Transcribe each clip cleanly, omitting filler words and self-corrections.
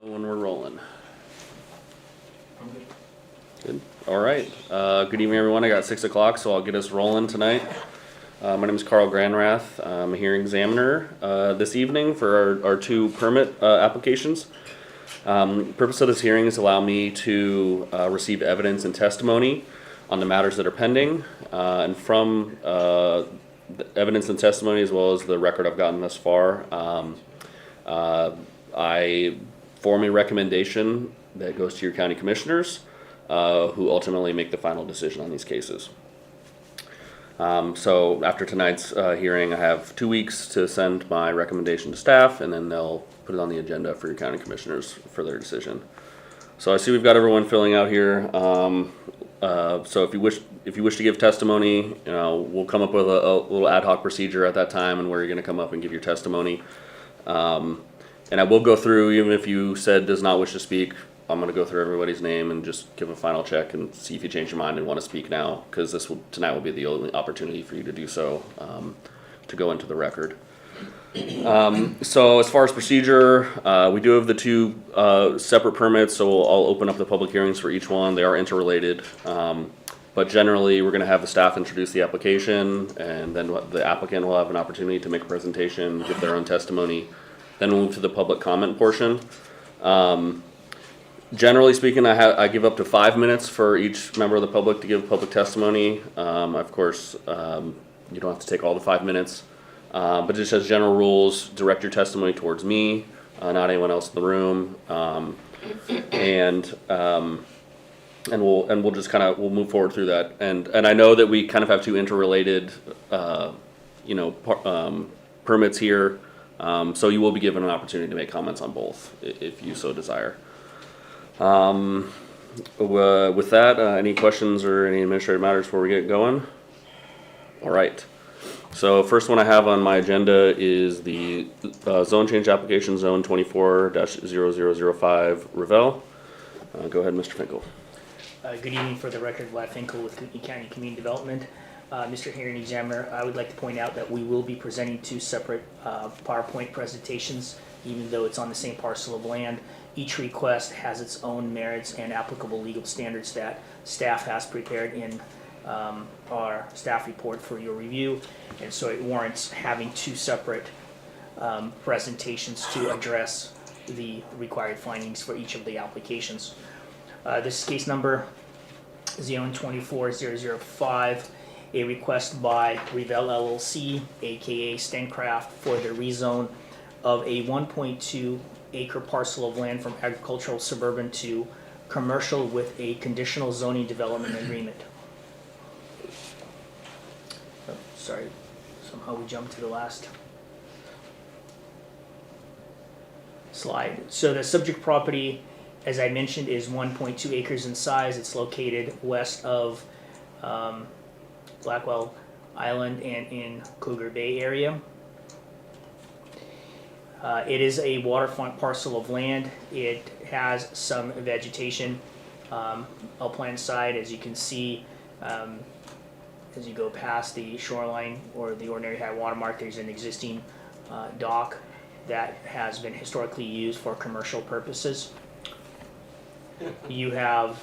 When we're rolling. Good. All right. Good evening, everyone. I got 6 o'clock, so I'll get us rolling tonight. My name is Carl Granrath. I'm a hearing examiner this evening for our two permit applications. Purpose of this hearing is to allow me to receive evidence and testimony on the matters that are pending, and from the evidence and testimony, as well as the record I've gotten thus far, I form a recommendation that goes to your county commissioners, who ultimately make the final decision on these cases. So after tonight's hearing, I have 2 weeks to send my recommendation to staff, and then they'll put it on the agenda for your county commissioners for their decision. So I see we've got everyone filling out here. So if you wish to give testimony, we'll come up with a little ad hoc procedure at that time, and where you're going to come up and give your testimony. And I will go through, even if you said does not wish to speak, I'm going to go through everybody's name and just give a final check and see if you change your mind and want to speak now, because tonight will be the only opportunity for you to do so, to go into the record. So as far as procedure, we do have the two separate permits, so I'll open up the public hearings for each one. They are interrelated, but generally we're going to have the staff introduce the application, and then the applicant will have an opportunity to make a presentation, give their own testimony. Then we'll move to the public comment portion. Generally speaking, I give up to 5 minutes for each member of the public to give public testimony. Of course, you don't have to take all the 5 minutes, but just as general rules, direct your testimony towards me, not anyone else in the room, and we'll just we'll move forward through that. And I know that we kind of have two interrelated, permits here. So you will be given an opportunity to make comments on both if you so desire. With that, any questions or any administrative matters before we get going? All right. So first one I have on my agenda is the zone change application ZON24-0005 Rivelle. Go ahead, Mr. Finkel. Good evening. For the record, Vlad Finkel with Kootenai County Community Development. Mr. Hearing Examiner, I would like to point out that we will be presenting two separate PowerPoint presentations, even though it's on the same parcel of land. Each request has its own merits and applicable legal standards that staff has prepared in our staff report for your review, and so it warrants having two separate presentations to address the required findings for each of the applications. This is case number ZON24-0005. A request by Rivelle LLC, aka Stencraft, for the rezone of a 1.2 acre parcel of land from agricultural suburban to commercial with a conditional zoning development agreement. Oh, sorry, somehow we jumped to the last slide. So the subject property, as I mentioned, is 1.2 acres in size. It's located west of Blackwell Island and in Cougar Bay area. It is a waterfront parcel of land. It has some vegetation upland side, as you can see. As you go past the shoreline or the ordinary high water mark, there's an existing dock that has been historically used for commercial purposes. You have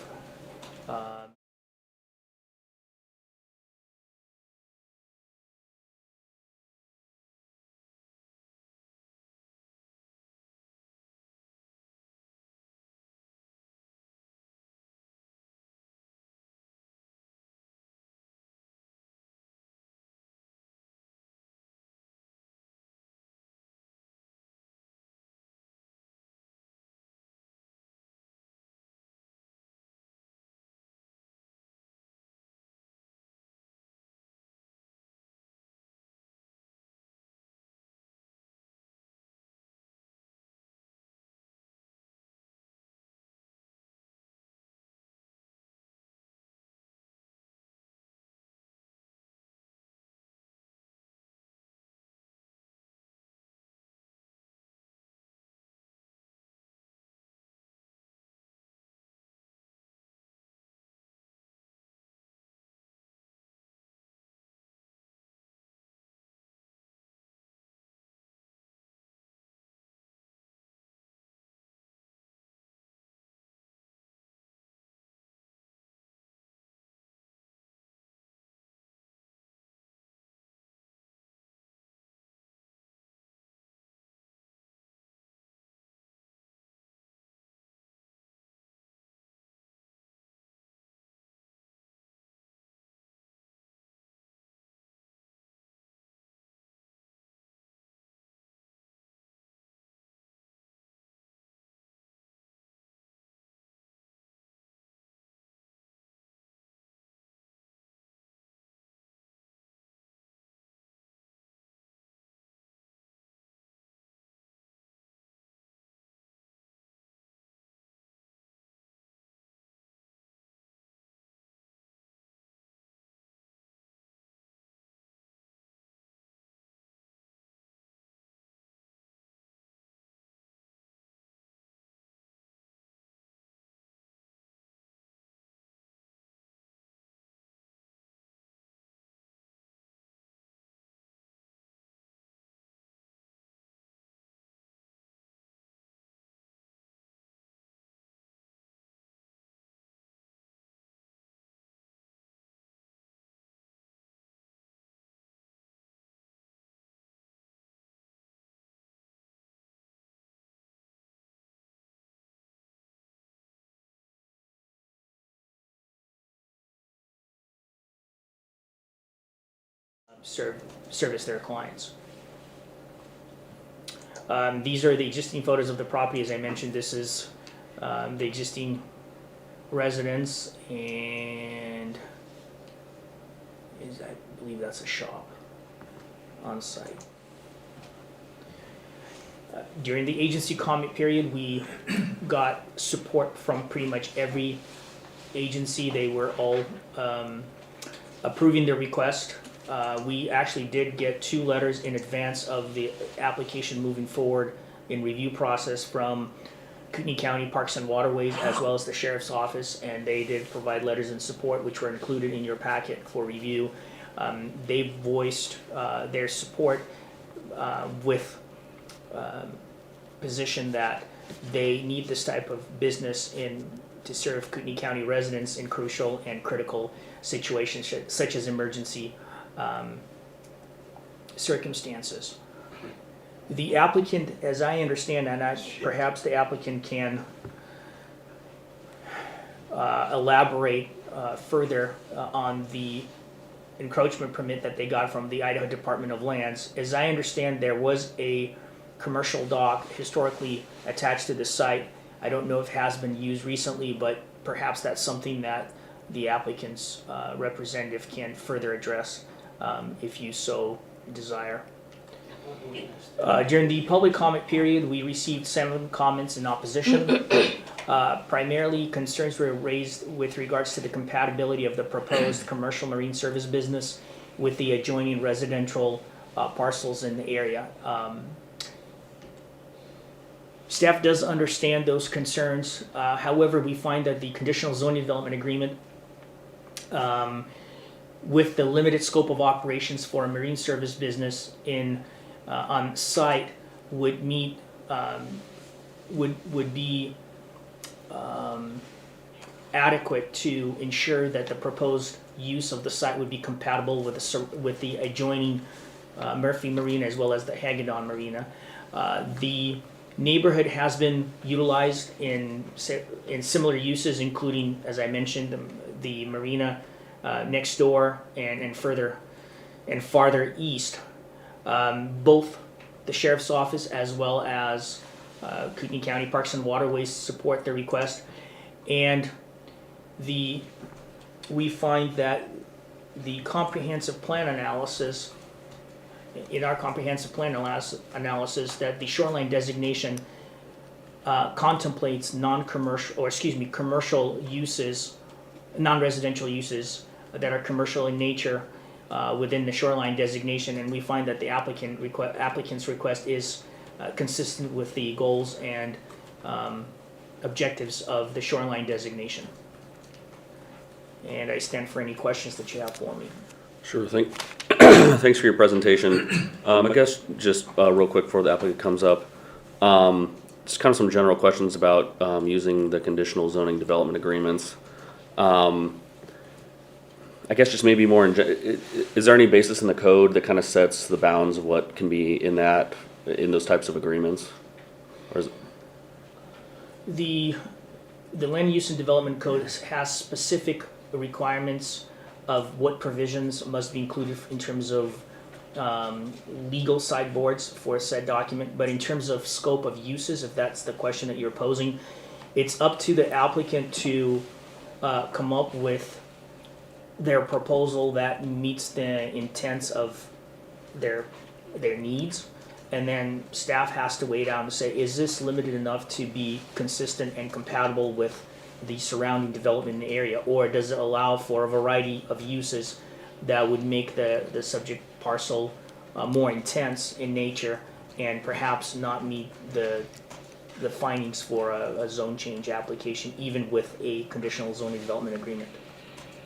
service their clients. These are the existing photos of the property. As I mentioned, this is the existing residence, and I believe that's a shop on site. During the agency comment period, we got support from pretty much every agency. They were all approving the request. We actually did get 2 letters in advance of the application moving forward in review process from Kootenai County Parks and Waterways as well as the Sheriff's Office, and they did provide letters in support which were included in your packet for review. They voiced their support with position that they need this type of business to serve Kootenai County residents in crucial and critical situations such as emergency circumstances. The applicant, as I understand, and perhaps the applicant can elaborate further on the encroachment permit that they got from the Idaho Department of Lands. As I understand, there was a commercial dock historically attached to the site. I don't know if it has been used recently, but perhaps that's something that the applicant's representative can further address if you so desire. During the public comment period, we received 7 comments in opposition. Primarily, concerns were raised with regards to the compatibility of the proposed commercial marine service business with the adjoining residential parcels in the area. Staff does understand those concerns. However, we find that the conditional zoning development agreement with the limited scope of operations for a marine service business on site would meet would be adequate to ensure that the proposed use of the site would be compatible with the adjoining Murphy Marina as well as the Hagedon Marina. The neighborhood has been utilized in similar uses, including, as I mentioned, the marina next door and further and farther east. Both the Sheriff's Office as well as Kootenai County Parks and Waterways support the request, and we find that the comprehensive plan analysis, in our comprehensive plan analysis, that the shoreline designation contemplates commercial uses, non-residential uses that are commercial in nature within the shoreline designation, and we find that the applicant's request is consistent with the goals and objectives of the shoreline designation. And I stand for any questions that you have for me. Sure, thanks for your presentation. I guess just real quick before the applicant comes up, just kind of some general questions about using the conditional zoning development agreements. I guess just maybe more, is there any basis in the code that kind of sets the bounds of what can be in those types of agreements? Or is the Land Use and Development Code has specific requirements of what provisions must be included in terms of legal sideboards for said document, but in terms of scope of uses, if that's the question that you're posing, it's up to the applicant to come up with their proposal that meets the intents of their needs, and then staff has to weigh down to say, is this limited enough to be consistent and compatible with the surrounding development in the area, or does it allow for a variety of uses that would make the subject parcel more intense in nature and perhaps not meet the findings for a zone change application, even with a conditional zoning development agreement.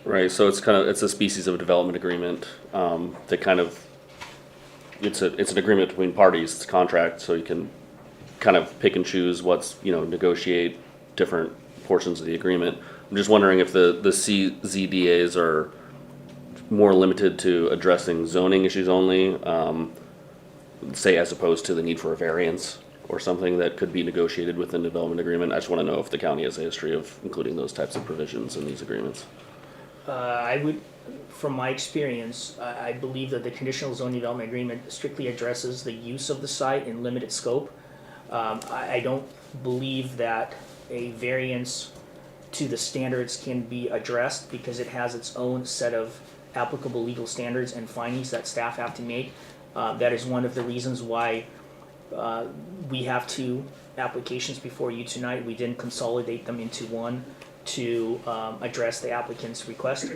Right, so it's a species of development agreement that kind of it's an agreement between parties. It's a contract, so you can kind of pick and choose negotiate different portions of the agreement. I'm just wondering if the ZDAs are more limited to addressing zoning issues only, say as opposed to the need for a variance or something that could be negotiated within the development agreement. I just want to know if the county has a history of including those types of provisions in these agreements. I would, from my experience, I believe that the conditional zone development agreement strictly addresses the use of the site in limited scope. I don't believe that a variance to the standards can be addressed because it has its own set of applicable legal standards and findings that staff have to make. That is one of the reasons why we have two applications before you tonight. We didn't consolidate them into one to address the applicant's request.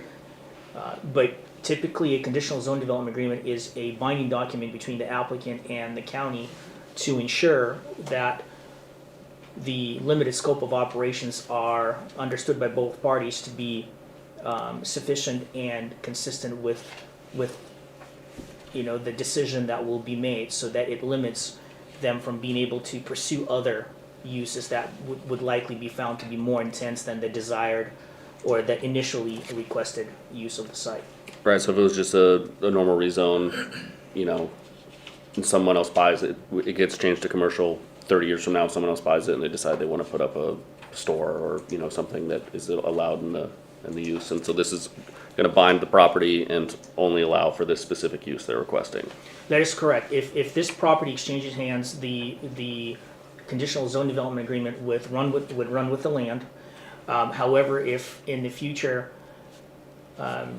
But typically, a conditional zone development agreement is a binding document between the applicant and the county to ensure that the limited scope of operations are understood by both parties to be sufficient and consistent with the decision that will be made, so that it limits them from being able to pursue other uses that would likely be found to be more intense than the desired or the initially requested use of the site. Right, so if it was just a normal rezone, and someone else buys it, it gets changed to commercial, 30 years from now, someone else buys it and they decide they want to put up a store or, something that is allowed in the use. And so this is gonna bind the property and only allow for this specific use they're requesting. That is correct. If this property exchanges hands, the conditional zone development agreement would run with the land. However, if in the future, a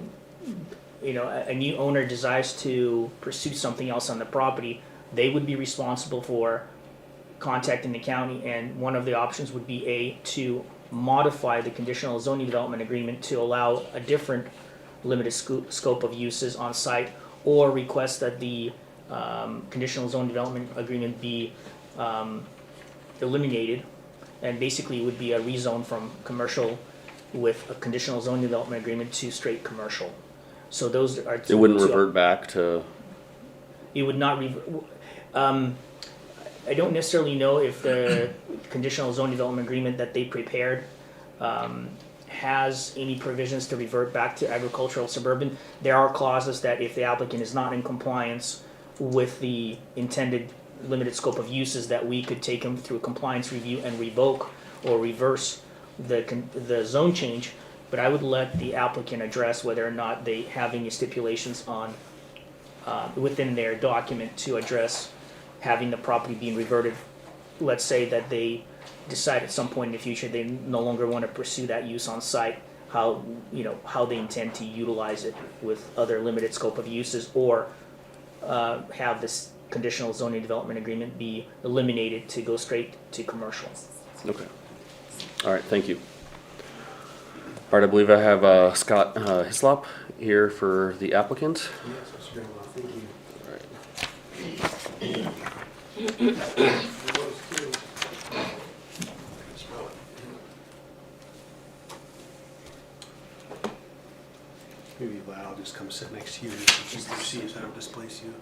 new owner desires to pursue something else on the property, they would be responsible for contacting the county, and one of the options would be to modify the conditional zoning development agreement to allow a different limited scope of uses on site, or request that the conditional zone development agreement be eliminated, and basically it would be a rezone from commercial with a conditional zone development agreement to straight commercial. So those are It wouldn't revert back to. It would not I don't necessarily know if the conditional zone development agreement that they prepared has any provisions to revert back to agricultural suburban. There are clauses that if the applicant is not in compliance with the intended limited scope of uses, that we could take them through a compliance review and revoke or reverse the zone change. But I would let the applicant address whether or not they have any stipulations on within their document to address having the property being reverted. Let's say that they decide at some point in the future they no longer want to pursue that use on site, how they intend to utilize it with other limited scope of uses, or have this conditional zoning development agreement be eliminated to go straight to commercial. Okay. All right, thank you. All right, I believe I have Scott Hislop here for the applicant. Yes, Mr. Grandma, thank you. All right. Maybe Vlad, I'll just come sit next to you just to see if I don't displace you.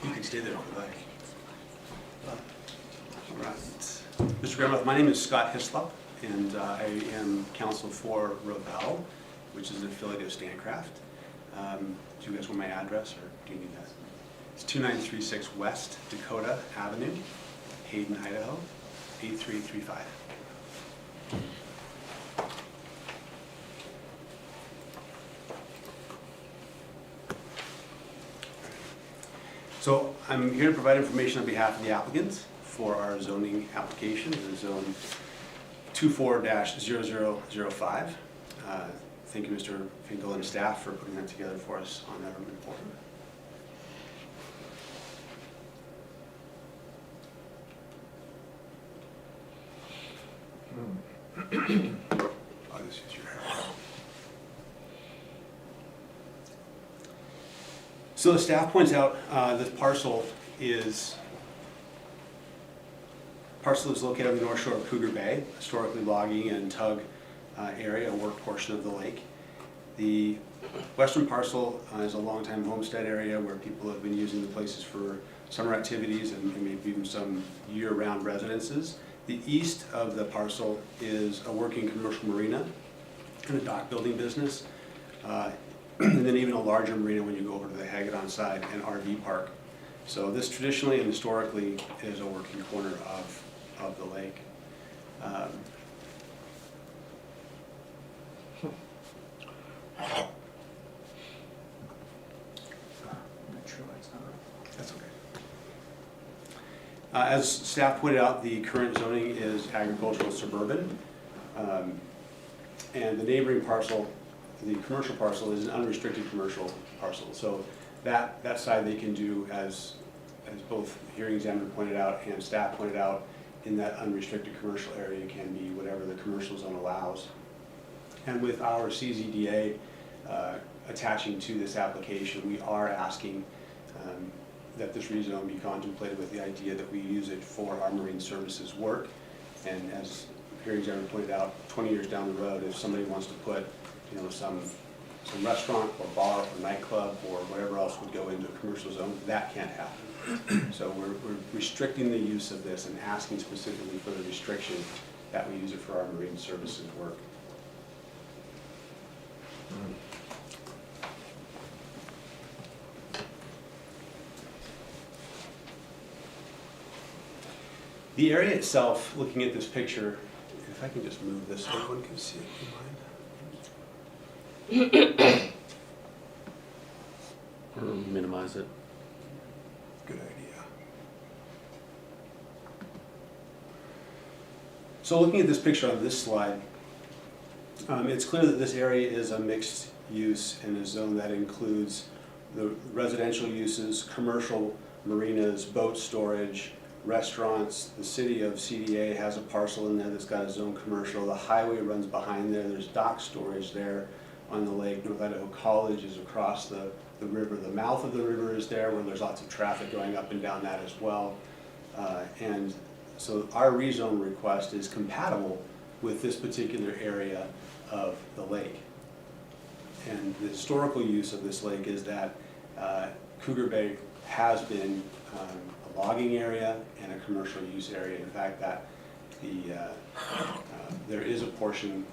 You can stay there if you like. All right. Mr. Grandma, my name is Scott Hislop, and I am counsel for Rivelle, which is an affiliate of Stancraft. Do you guys want my address, or do you need that? It's 2936 West Dakota Avenue, Hayden, Idaho, 8335. So I'm here to provide information on behalf of the applicants for our zoning application, the zone 24-0005. Thank you, Mr. Finkel and staff, for putting that together for us on that report. I'll just use your hair. So the staff points out this parcel is located on the north shore of Cougar Bay, historically logging and tug area, a work portion of the lake. The western parcel is a long-time homestead area where people have been using the places for summer activities and maybe even some year-round residences. The east of the parcel is a working commercial marina and a dock building business. And then even a larger marina when you go over to the Hagedon side and RV park. So this traditionally and historically is a working corner of the lake. I'm not sure why it's not. That's okay. As staff pointed out, the current zoning is agricultural suburban. And the neighboring parcel, the commercial parcel, is an unrestricted commercial parcel. So that side they can do, as both the hearing examiner pointed out and staff pointed out, in that unrestricted commercial area can be whatever the commercial zone allows. And with our CZDA attaching to this application, we are asking that this rezone be contemplated with the idea that we use it for our marine services work. And as the hearing examiner pointed out, 20 years down the road, if somebody wants to put some restaurant or bar or nightclub or whatever else would go into a commercial zone, that can't happen. So we're restricting the use of this and asking specifically for the restriction that we use it for our marine services work. The area itself, looking at this picture, if I can just move this so everyone can see it, do you mind? Or minimize it. Good idea. So looking at this picture on this slide, it's clear that this area is a mixed use in a zone that includes the residential uses, commercial marinas, boat storage, restaurants. The city of CDA has a parcel in there that's got a zone commercial. The highway runs behind there. There's dock storage there on the lake. North Idaho College is across the river. The mouth of the river is there where there's lots of traffic going up and down that as well. And so our rezone request is compatible with this particular area of the lake. And the historical use of this lake is that Cougar Bay has been a logging area and a commercial use area. In fact, that there is a portion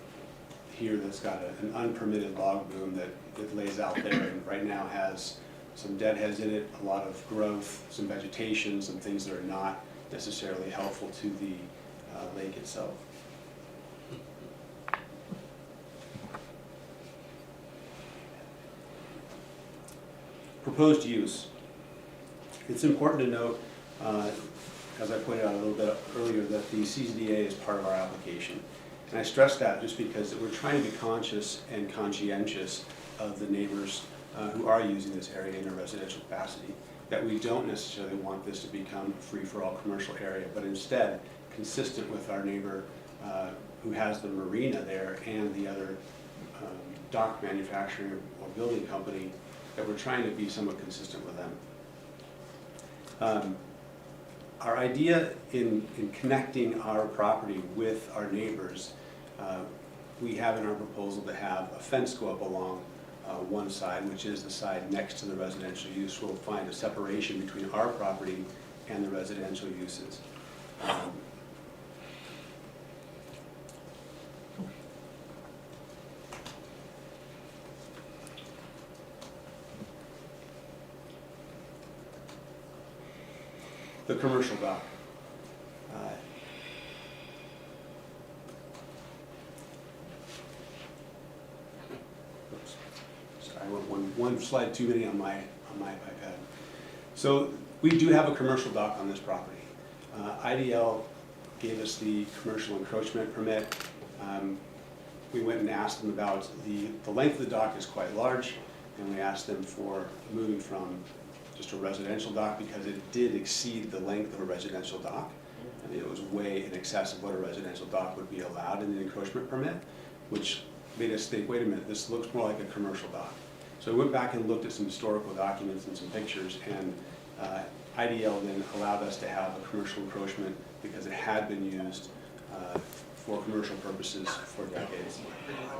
here that's got an unpermitted log boom that lays out there and right now has some deadheads in it, a lot of growth, some vegetation, some things that are not necessarily helpful to the lake itself. Proposed use. It's important to note, as I pointed out a little bit earlier, that the CZDA is part of our application. And I stress that just because we're trying to be conscious and conscientious of the neighbors who are using this area in a residential capacity, that we don't necessarily want this to become a free-for-all commercial area, but instead consistent with our neighbor who has the marina there and the other dock manufacturing or building company, that we're trying to be somewhat consistent with them. Our idea in connecting our property with our neighbors, we have in our proposal to have a fence go up along one side, which is the side next to the residential use. We'll find a separation between our property and the residential uses. The commercial dock. Oops. Sorry, I went one slide too many on my iPad. So we do have a commercial dock on this property. IDL gave us the commercial encroachment permit. We went and asked them about the length of the dock is quite large, and we asked them for moving from just a residential dock because it did exceed the length of a residential dock. I mean, it was way in excess of what a residential dock would be allowed in the encroachment permit, which made us think, wait a minute, this looks more like a commercial dock. So we went back and looked at some historical documents and some pictures, and IDL then allowed us to have a commercial encroachment because it had been used for commercial purposes for decades.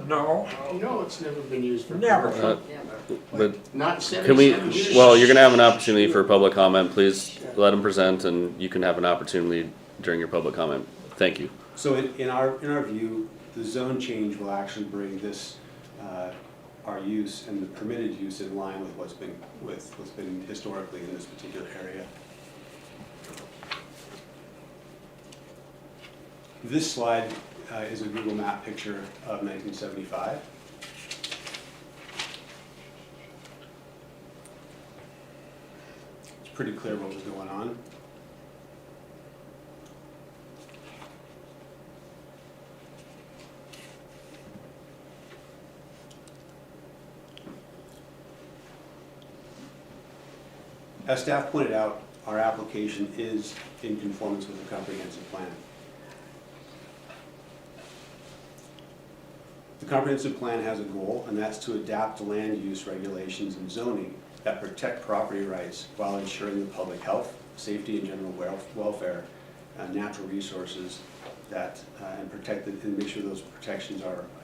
No, No, it's never been used for. Never. But Not can we, 77 years. well, you're gonna have an opportunity for public comment. Please let them present and you can have an opportunity during your public comment. Thank you. So in our view, the zone change will actually bring this, our use and the permitted use in line with what's been historically in this particular area. This slide is a Google map picture of 1975. It's pretty clear what was going on. As staff pointed out, our application is in conformance with the comprehensive plan. The comprehensive plan has a goal, and that's to adapt to land use regulations and zoning that protect property rights while ensuring the public health, safety, and general welfare, natural resources that, and make sure those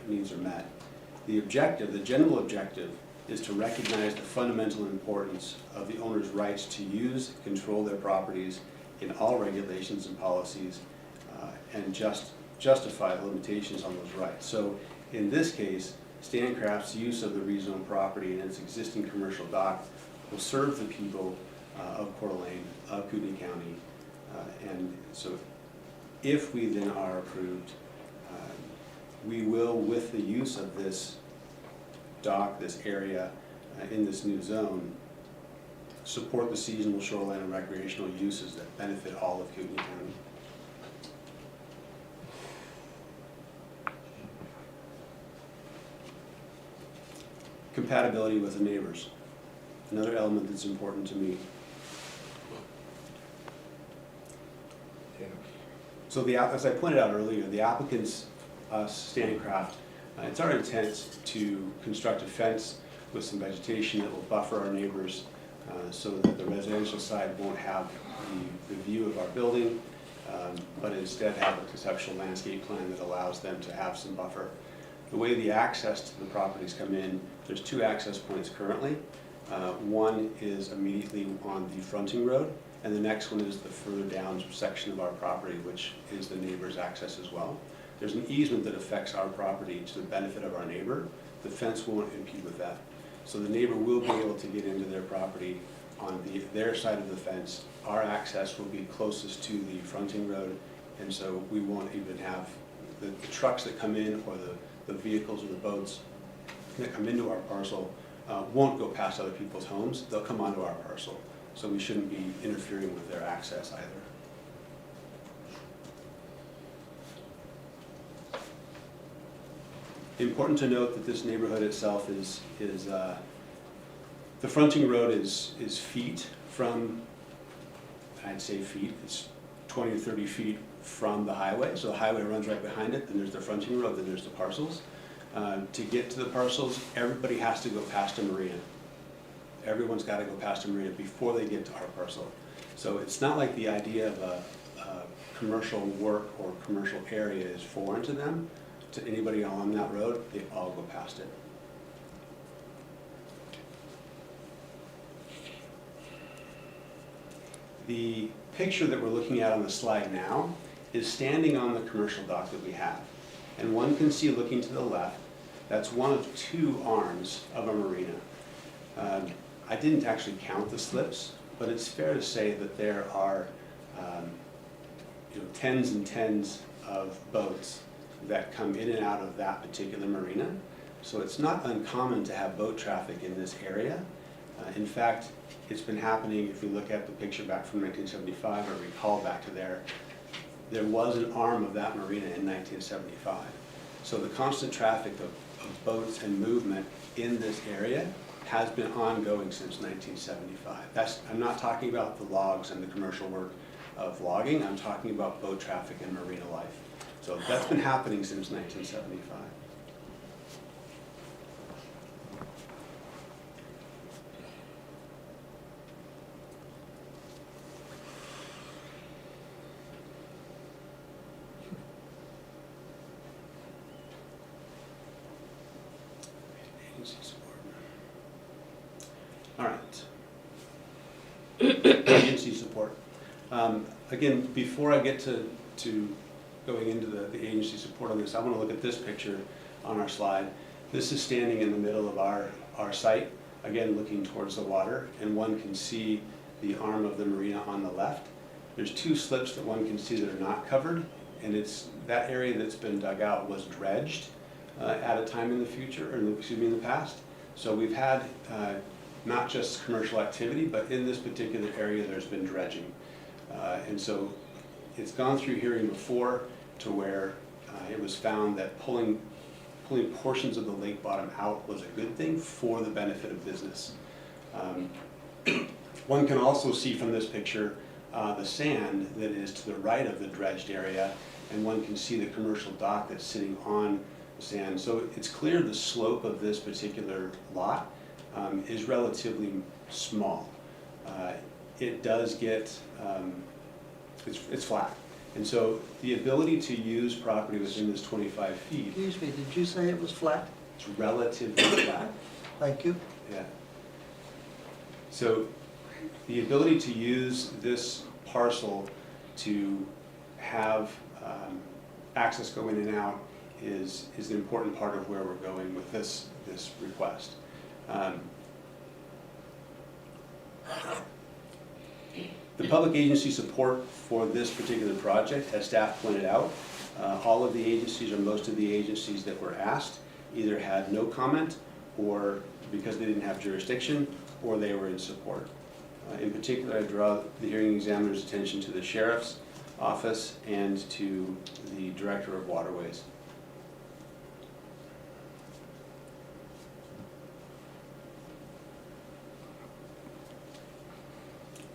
needs are met. The objective, the general objective, is to recognize the fundamental importance of the owner's rights to use, control their properties in all regulations and policies, and justify the limitations on those rights. So in this case, Stancraft's use of the rezoned property and its existing commercial dock will serve the people of Coeur d'Alene, of Kootenai County, and so if we then are approved, we will, with the use of this dock, this area in this new zone, support the seasonal shoreline and recreational uses that benefit all of Kootenai County. Compatibility with the neighbors, another element that's important to me. So as I pointed out earlier, the applicants, Stancraft, it's our intent to construct a fence with some vegetation that will buffer our neighbors so that the residential side won't have the view of our building, but instead have a conceptual landscape plan that allows them to have some buffer. The way the access to the properties come in, there's two access points currently. One is immediately on the fronting road, and the next one is the further down section of our property, which is the neighbor's access as well. There's an easement that affects our property to the benefit of our neighbor. The fence won't impede with that. So the neighbor will be able to get into their property on their side of the fence. Our access will be closest to the fronting road, and so we won't even have the trucks that come in or the vehicles or the boats that come into our parcel won't go past other people's homes. They'll come onto our parcel. So we shouldn't be interfering with their access either. Important to note that this neighborhood itself is the fronting road is feet from, I'd say feet, it's 20 or 30 feet from the highway. So the highway runs right behind it, then there's the fronting road, then there's the parcels. To get to the parcels, everybody has to go past a marina. Everyone's got to go past a marina before they get to our parcel. So it's not like the idea of a commercial work or commercial area is foreign to them. To anybody on that road, they all go past it. The picture that we're looking at on the slide now is standing on the commercial dock that we have. And one can see looking to the left, that's one of two arms of a marina. I didn't actually count the slips, but it's fair to say that there are tens and tens of boats that come in and out of that particular marina. So it's not uncommon to have boat traffic in this area. In fact, it's been happening, if we look at the picture back from 1975, or recall back to there was an arm of that marina in 1975. So the constant traffic of boats and movement in this area has been ongoing since 1975. I'm not talking about the logs and the commercial work of logging, I'm talking about boat traffic and marina life. So that's been happening since 1975. agency support. All right. Agency support. Again, before I get to going into the agency support on this, I want to look at this picture on our slide. This is standing in the middle of our site, again looking towards the water, and one can see the arm of the marina on the left. There's two slips that one can see that are not covered, and it's that area that's been dug out was dredged at a time in the future, or excuse me, in the past. So we've had not just commercial activity, but in this particular area there's been dredging. And so it's gone through hearing before to where it was found that pulling portions of the lake bottom out was a good thing for the benefit of business. One can also see from this picture the sand that is to the right of the dredged area, and one can see the commercial dock that's sitting on the sand. So it's clear the slope of this particular lot is relatively small. It does get, it's flat. And so the ability to use property within this 25 feet, Excuse me, did you say it was flat? it's relatively flat. Thank you. Yeah. So the ability to use this parcel to have access go in and out is an important part of where we're going with this request. The public agency support for this particular project, as staff pointed out, all of the agencies or most of the agencies that were asked either had no comment, or because they didn't have jurisdiction, or they were in support. In particular, I draw the hearing examiner's attention to the sheriff's office and to the director of waterways.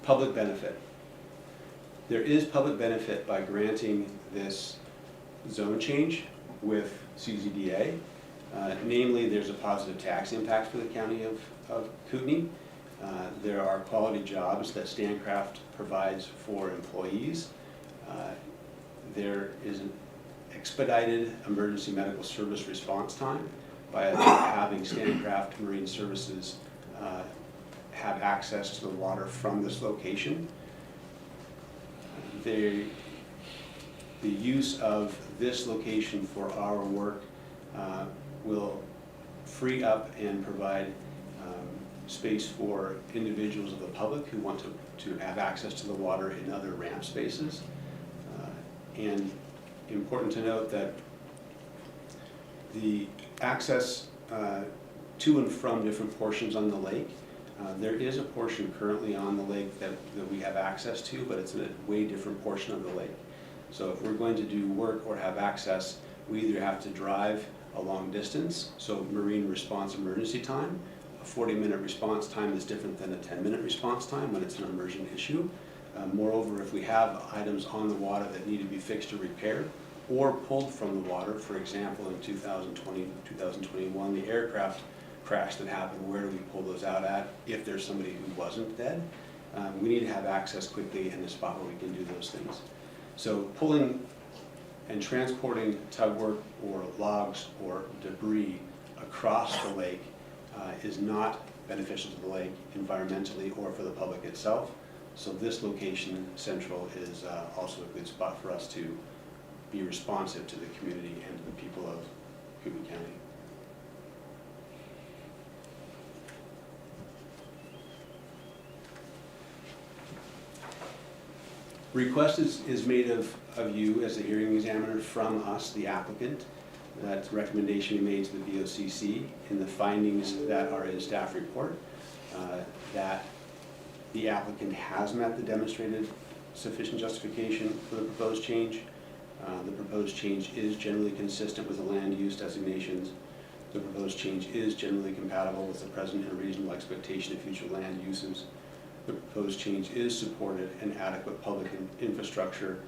Public benefit. There is public benefit by granting this zone change with CZDA. Namely, there's a positive tax impact for the county of Kootenai. There are quality jobs that Stancraft provides for employees. There is an expedited emergency medical service response time by having Stancraft Marine Services have access to the water from this location. The use of this location for our work will free up and provide space for individuals of the public who want to have access to the water in other ramp spaces. And important to note that the access to and from different portions on the lake, there is a portion currently on the lake that we have access to, but it's a way different portion of the lake. So if we're going to do work or have access, we either have to drive a long distance, so marine response emergency time. A 40-minute response time is different than a 10-minute response time when it's an emergent issue. Moreover, if we have items on the water that need to be fixed or repaired or pulled from the water, for example, in 2020, 2021, the aircraft crash that happened, where do we pull those out at if there's somebody who wasn't dead? We need to have access quickly in a spot where we can do those things. So pulling and transporting tug work or logs or debris across the lake is not beneficial to the lake environmentally or for the public itself. So this location, Central, is also a good spot for us to be responsive to the community and to the people of Kootenai County. Request is made of you as the hearing examiner from us, the applicant. That recommendation we made to the VOCC in the findings that are in staff report, that the applicant has met the demonstrated sufficient justification for the proposed change. The proposed change is generally consistent with the land use designations. The proposed change is generally compatible with the present and reasonable expectation of future land uses. The proposed change is supported and adequate public infrastructure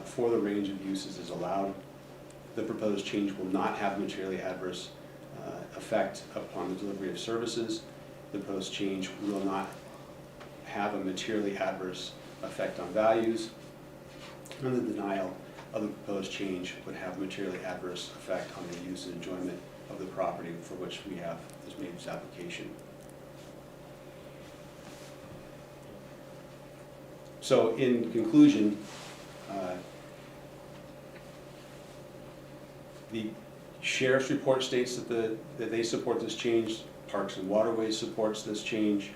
for the range of uses is allowed. The proposed change will not have a materially adverse effect upon the delivery of services. The proposed change will not have a materially adverse effect on values. And the denial of the proposed change would have a materially adverse effect on the use and enjoyment of the property for which we have this made this application. So in conclusion, the sheriff's report states that they support this change. Parks and Waterways supports this change.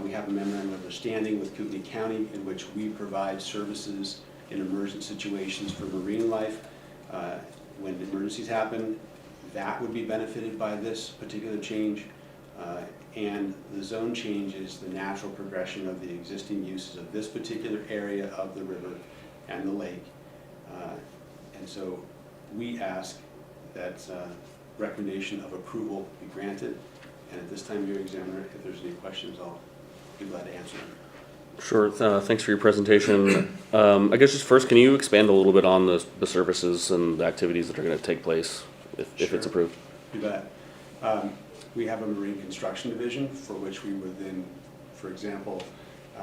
We have a memorandum of understanding with Kootenai County in which we provide services in emergent situations for marine life. When emergencies happen, that would be benefited by this particular change. And the zone change is the natural progression of the existing uses of this particular area of the river and the lake. And so we ask that recommendation of approval be granted. And at this time, your examiner, if there's any questions, I'll be glad to answer them. Sure, thanks for your presentation. I guess just first, can you expand a little bit on the services and the activities that are going to take place if it's approved? You bet. We have a marine construction division for which we would then, for example,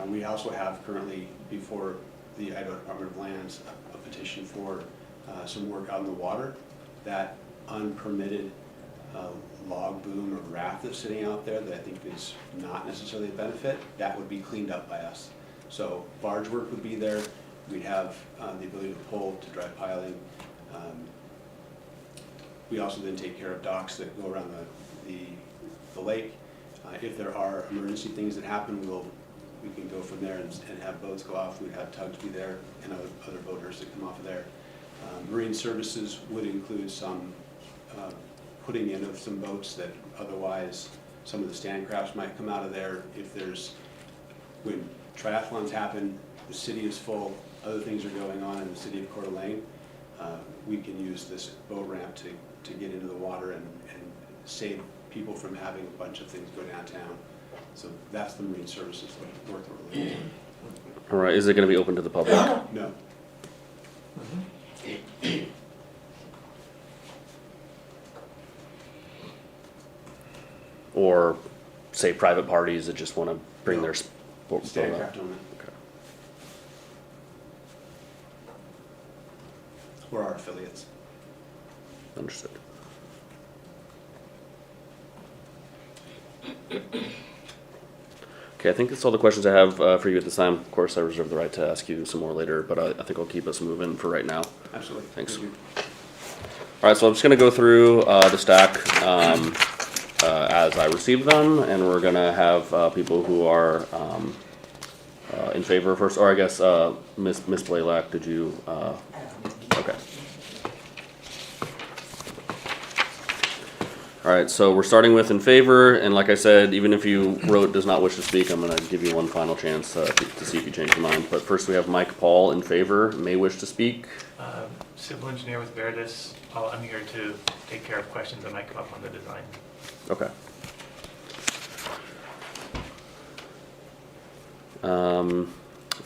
we also have currently before the Idaho Department of Lands a petition for some work out in the water. That unpermitted log boom or raft that's sitting out there that I think is not necessarily a benefit, that would be cleaned up by us. So barge work would be there. We'd have the ability to pull, to dry piling. We also then take care of docks that go around the lake. If there are emergency things that happen, we can go from there and have boats go off. We'd have tugs be there and other boaters that come off of there. Marine services would include some putting in of some boats that otherwise some of the stand crafts might come out of there. When triathlons happen, the city is full, other things are going on in the city of Coeur d'Alene, we can use this boat ramp to get into the water and save people from having a bunch of things go downtown. So that's the marine services work that we're looking at. All right, is it going to be open to the public? No. Or say private parties that just want to bring No. their sport Stand boat craft up? only. Okay. We're our affiliates. Understood. Okay, I think that's all the questions I have for you at this time. Of course, I reserve the right to ask you some more later, but I think I'll keep us moving for right now. Absolutely. Thanks. Thank you. All right, so I'm just going to go through the stack as I receive them, and we're going to have people who are in favor first, or I guess Miss Blaylock, did you? Okay. All right, so we're starting with in favor, and like I said, even if you wrote does not wish to speak, I'm going to give you one final chance to see if you change your mind. But first we have Mike Paul in favor, may wish to speak. Civil engineer with Veritas. I'm here to take care of questions that might come up on the design. Okay.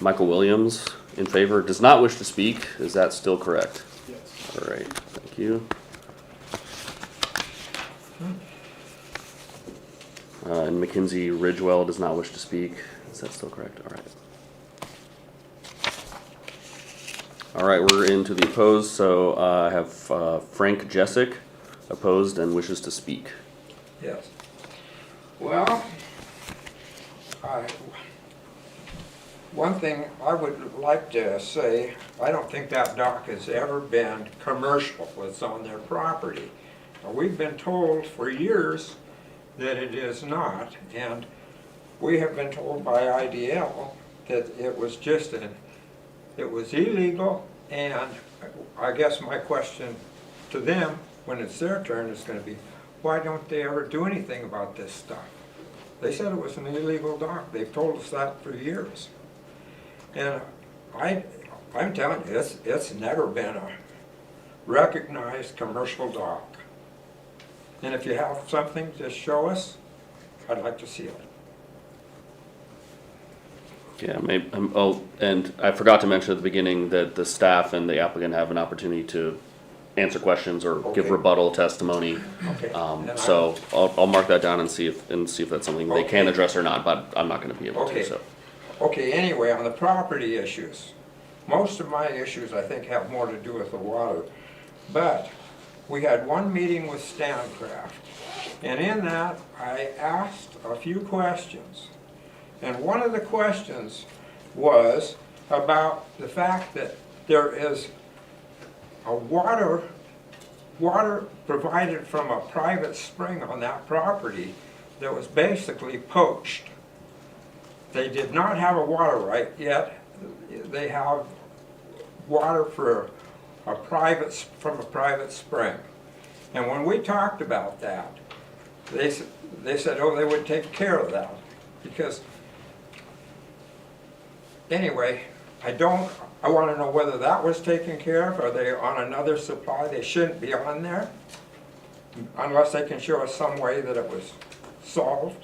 Michael Williams in favor, does not wish to speak. Is that still correct? Yes. All right, thank you. And Mackenzie Ridgewell does not wish to speak. Is that still correct? All right. All right, we're into the opposed. So I have Frank Jessic opposed and wishes to speak. Yes. Well, one thing I would like to say, I don't think that dock has ever been commercial what's on their property. Now, we've been told for years that it is not, and we have been told by IDL that it was it was illegal, and I guess my question to them when it's their turn is going to be, why don't they ever do anything about this stuff? They said it was an illegal dock. They've told us that for years. And I'm telling you, it's never been a recognized commercial dock. And if you have something to show us, I'd like to see it. Yeah, maybe. Oh, and I forgot to mention at the beginning that the staff and the applicant have an opportunity to answer questions or give Okay. rebuttal testimony. Okay. And So I'll mark that down and see if that's something they can Okay. address or not. But I'm not going to be able Okay. to. So Okay, anyway, on the property issues, most of my issues I think have more to do with the water. But we had one meeting with Stancraft. And in that, I asked a few questions. And one of the questions was about the fact that there is a water provided from a private spring on that property that was basically poached. They did not have a water right yet. They have water from a private spring. And when we talked about that, they said, oh, they would take care of that. Because, anyway, I want to know whether that was taken care of. Are they on another supply? They shouldn't be on there unless they can show us some way that it was solved.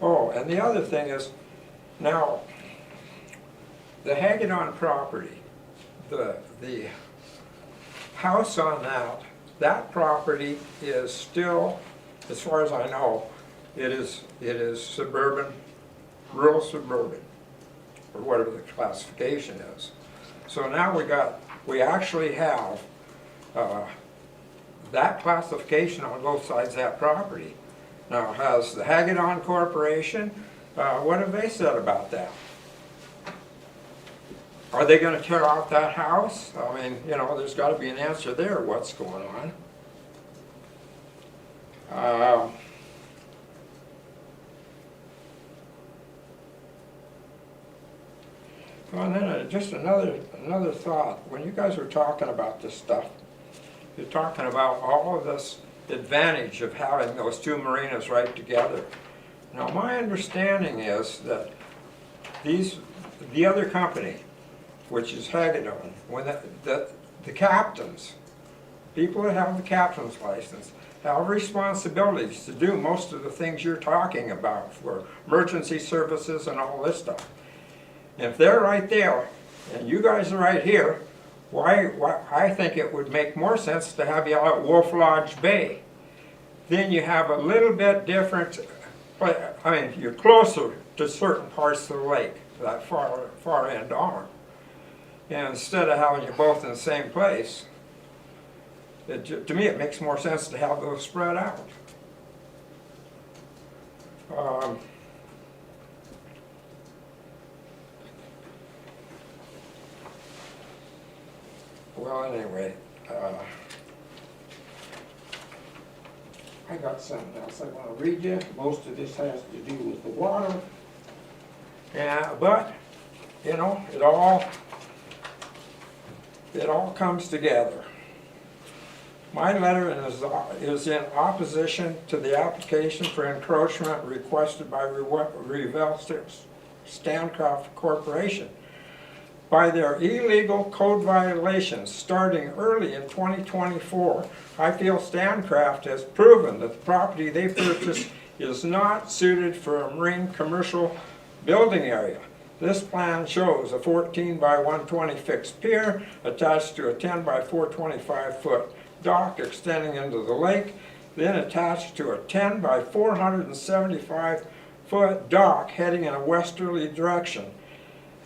Oh, and the other thing is, now, the Hagedorn property, the house on that property is still, as far as I know, it is suburban, rural suburban, or whatever the classification is. So now we actually have that classification on both sides of that property. Now, has the Hagedorn Corporation, what have they said about that? Are they going to tear off that house? I mean, you know, there's got to be an answer there, what's going on. Well, and then just another thought. When you guys were talking about this stuff, you're talking about all of this advantage of having those two marinas right together. Now, my understanding is that the other company, which is Hagedorn, when the captains, people that have the captain's license, have responsibilities to do most of the things you're talking about for emergency services and all this stuff. And if they're right there, and you guys are right here, why I think it would make more sense to have you out at Wolf Lodge Bay. Then you have a little bit different, I mean, you're closer to certain parts of the lake, that far end arm. And instead of having you both in the same place, to me it makes more sense to have those spread out. Well, anyway, I got something else I want to read you. Most of this has to do with the water. yeah, but, you know, it all comes together. My letter is in opposition to the application for encroachment requested by Rivelle Stancraft Corporation. By their illegal code violations starting early in 2024, I feel Stancraft has proven that the property they purchased is not suited for a marine commercial building area. This plan shows a 14 by 120 fixed pier attached to a 10 by 425 foot dock extending into the lake, then attached to a 10 by 475 foot dock heading in a westerly direction.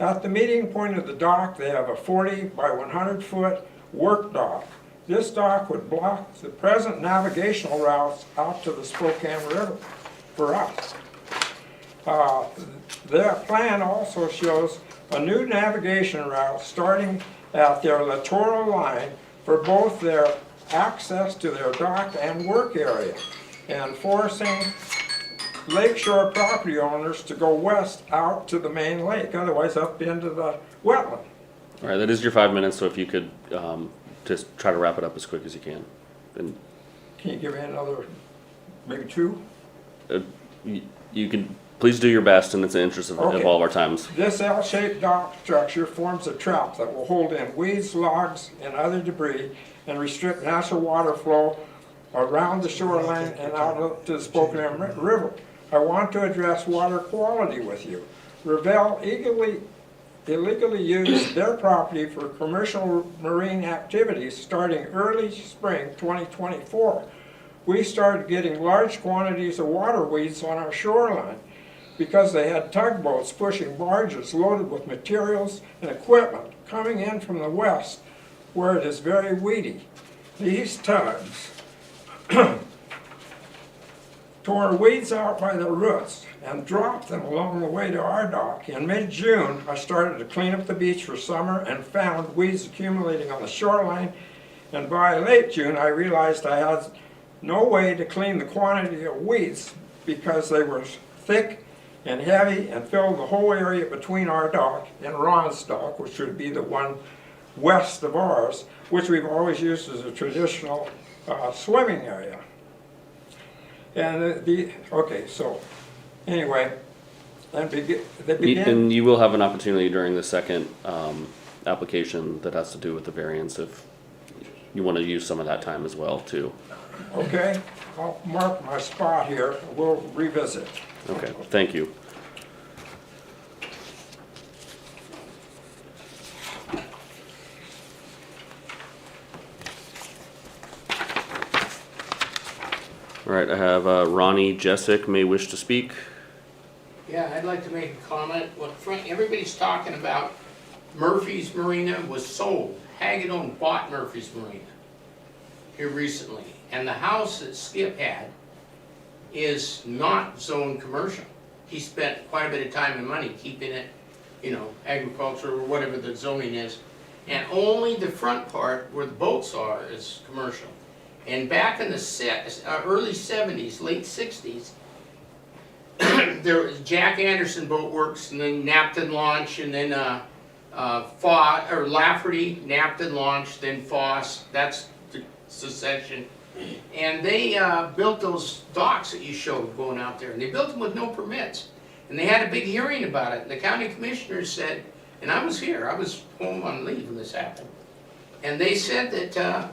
At the meeting point of the dock, they have a 40 by 100 foot work dock. This dock would block the present navigational routes out to the Spokane River for us. Their plan also shows a new navigation route starting at their littoral line for both their access to their dock and work area, and forcing lakeshore property owners to go west out to the main lake, otherwise up into the wetland. All right, that is your 5 minutes, so if you could just try to wrap it up as quick as you can. And Can you give me another, maybe two? you can, please do your best, and it's in the interest of Okay. all of our times. This L-shaped dock structure forms a trap that will hold in weeds, logs, and other debris and restrict natural water flow around the shoreline and out to the Spokane River. I want to address water quality with you. Rivelle illegally used their property for commercial marine activities starting early spring 2024. we started getting large quantities of water weeds on our shoreline because they had tugboats pushing barges loaded with materials and equipment coming in from the west where it is very weedy. These tugs tore weeds out by the roots and dropped them along the way to our dock. In mid-June, I started to clean up the beach for summer and found weeds accumulating on the shoreline. And by late June, I realized I had no way to clean the quantity of weeds because they were thick and heavy and filled the whole area between our dock and Ron's dock, which would be the one west of ours, which we've always used as a traditional swimming area. And okay, so anyway, then they began. And you will have an opportunity during the second application that has to do with the variance if you want to use some of that time as well too. Okay, I'll mark my spot here. We'll revisit. Okay, thank you. All right, I have Ronnie Jessic may wish to speak. Yeah, I'd like to make a comment. What everybody's talking about, Murphy's Marina was sold. Hagedorn bought Murphy's Marina here recently. And the house that Skip had is not zoned commercial. He spent quite a bit of time and money keeping it, you know, agriculture or whatever the zoning is. And only the front part where the boats are is commercial. And back in the early 70s, late 60s, there was Jack Anderson Boat Works, and then Napton Launch, and then Lafferty, Napton Launch, then Foss. That's the succession. And they built those docks that you showed going out there, and they built them with no permits. And they had a big hearing about it. And the county commissioners said, and I was here, I was home on leave when this happened, and they said that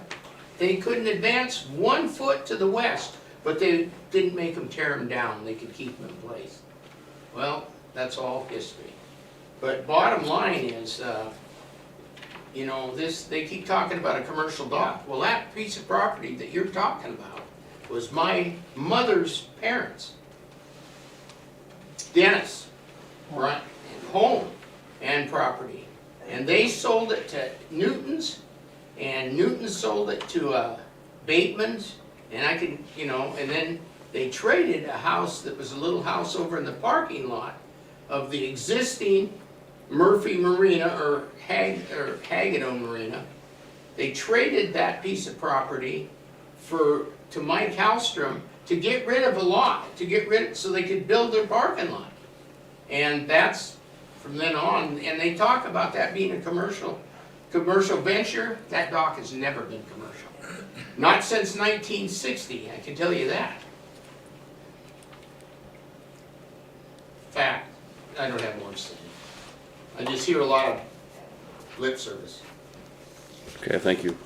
they couldn't advance 1 foot to the west, but they didn't make them tear them down. They could keep them in place. Well, that's all history. But bottom line is, you know, they keep talking about a commercial dock. Well, that piece of property that you're talking about was my mother's parents. Dennis, right, home and property. And they sold it to Newton's, and Newton sold it to Bateman's, and I can, you know, and then they traded a house that was a little house over in the parking lot of the existing Murphy Marina or Hagedorn Marina. They traded that piece of property to Mike Hallstrom to get rid of a lot, so they could build their parking lot. And that's from then on, and they talk about that being a commercial venture. That dock has never been commercial. Not since 1960, I can tell you that. Fact. I don't have more to say. I just hear a lot of lip service. Okay, thank you.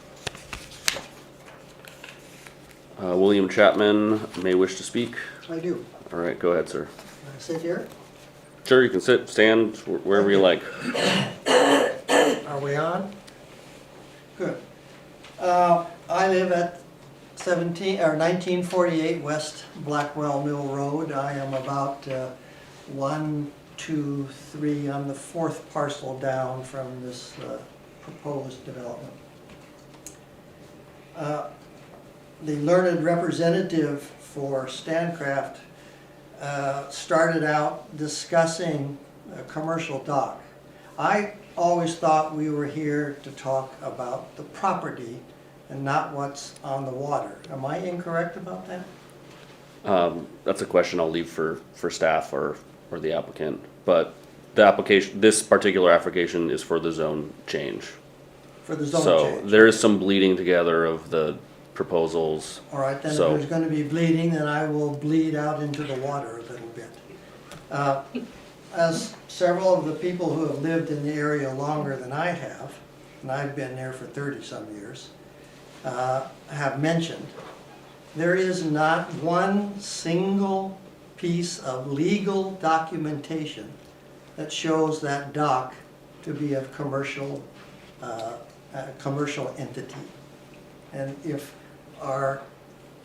William Chapman may wish to speak. I do. All right, go ahead, sir. Can I sit here? Sure, you can sit, stand, wherever you like. Are we on? Good. I live at 1948 West Blackwell Mill Road. I am about 1, 2, 3 on the 4th parcel down from this proposed development. The learned representative for Stancraft started out discussing a commercial dock. I always thought we were here to talk about the property and not what's on the water. Am I incorrect about that? That's a question I'll leave for staff or the applicant. But the application, this particular application is for the zone change. For the zone So change? there is some bleeding together of the proposals. All right, then if So- there's going to be bleeding, then I will bleed out into the water a little bit. As several of the people who have lived in the area longer than I have, and I've been there for 30-some years, have mentioned, there is not one single piece of legal documentation that shows that dock to be a commercial entity. And if our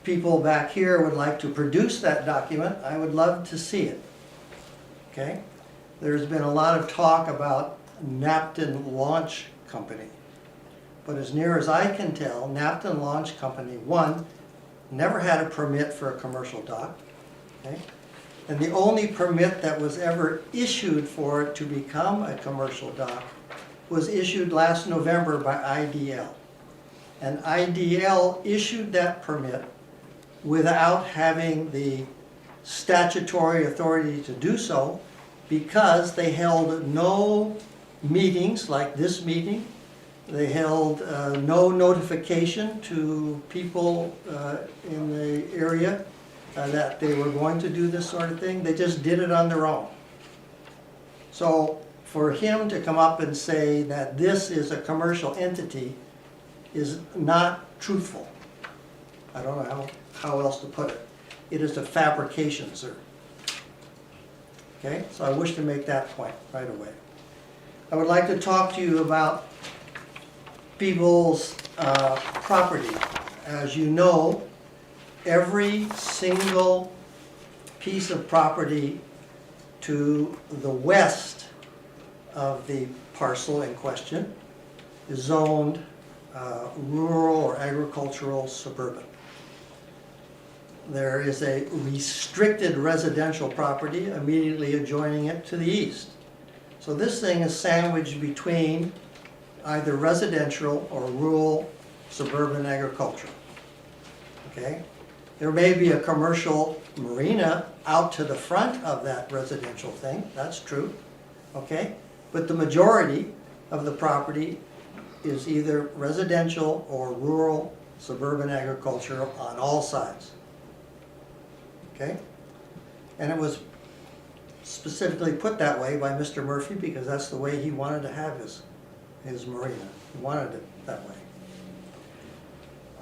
people back here would like to produce that document, I would love to see it. Okay? There's been a lot of talk about Napton Launch Company. But as near as I can tell, Napton Launch Company, one, never had a permit for a commercial dock. Okay? And the only permit that was ever issued for it to become a commercial dock was issued last November by IDL. And IDL issued that permit without having the statutory authority to do so, because they held no meetings like this meeting. They held no notification to people in the area that they were going to do this sort of thing. They just did it on their own. So for him to come up and say that this is a commercial entity is not truthful. I don't know how else to put it. It is a fabrication, sir. Okay, so I wish to make that point right away. I would like to talk to you about people's property. As you know, every single piece of property to the west of the parcel in question is zoned rural or agricultural suburban. There is a restricted residential property immediately adjoining it to the east. So this thing is sandwiched between either residential or rural suburban agriculture. Okay? There may be a commercial marina out to the front of that residential thing, that's true. Okay? But the majority of the property is either residential or rural suburban agriculture on all sides. Okay? And it was specifically put that way by Mr. Murphy because that's the way he wanted to have his marina. He wanted it that way.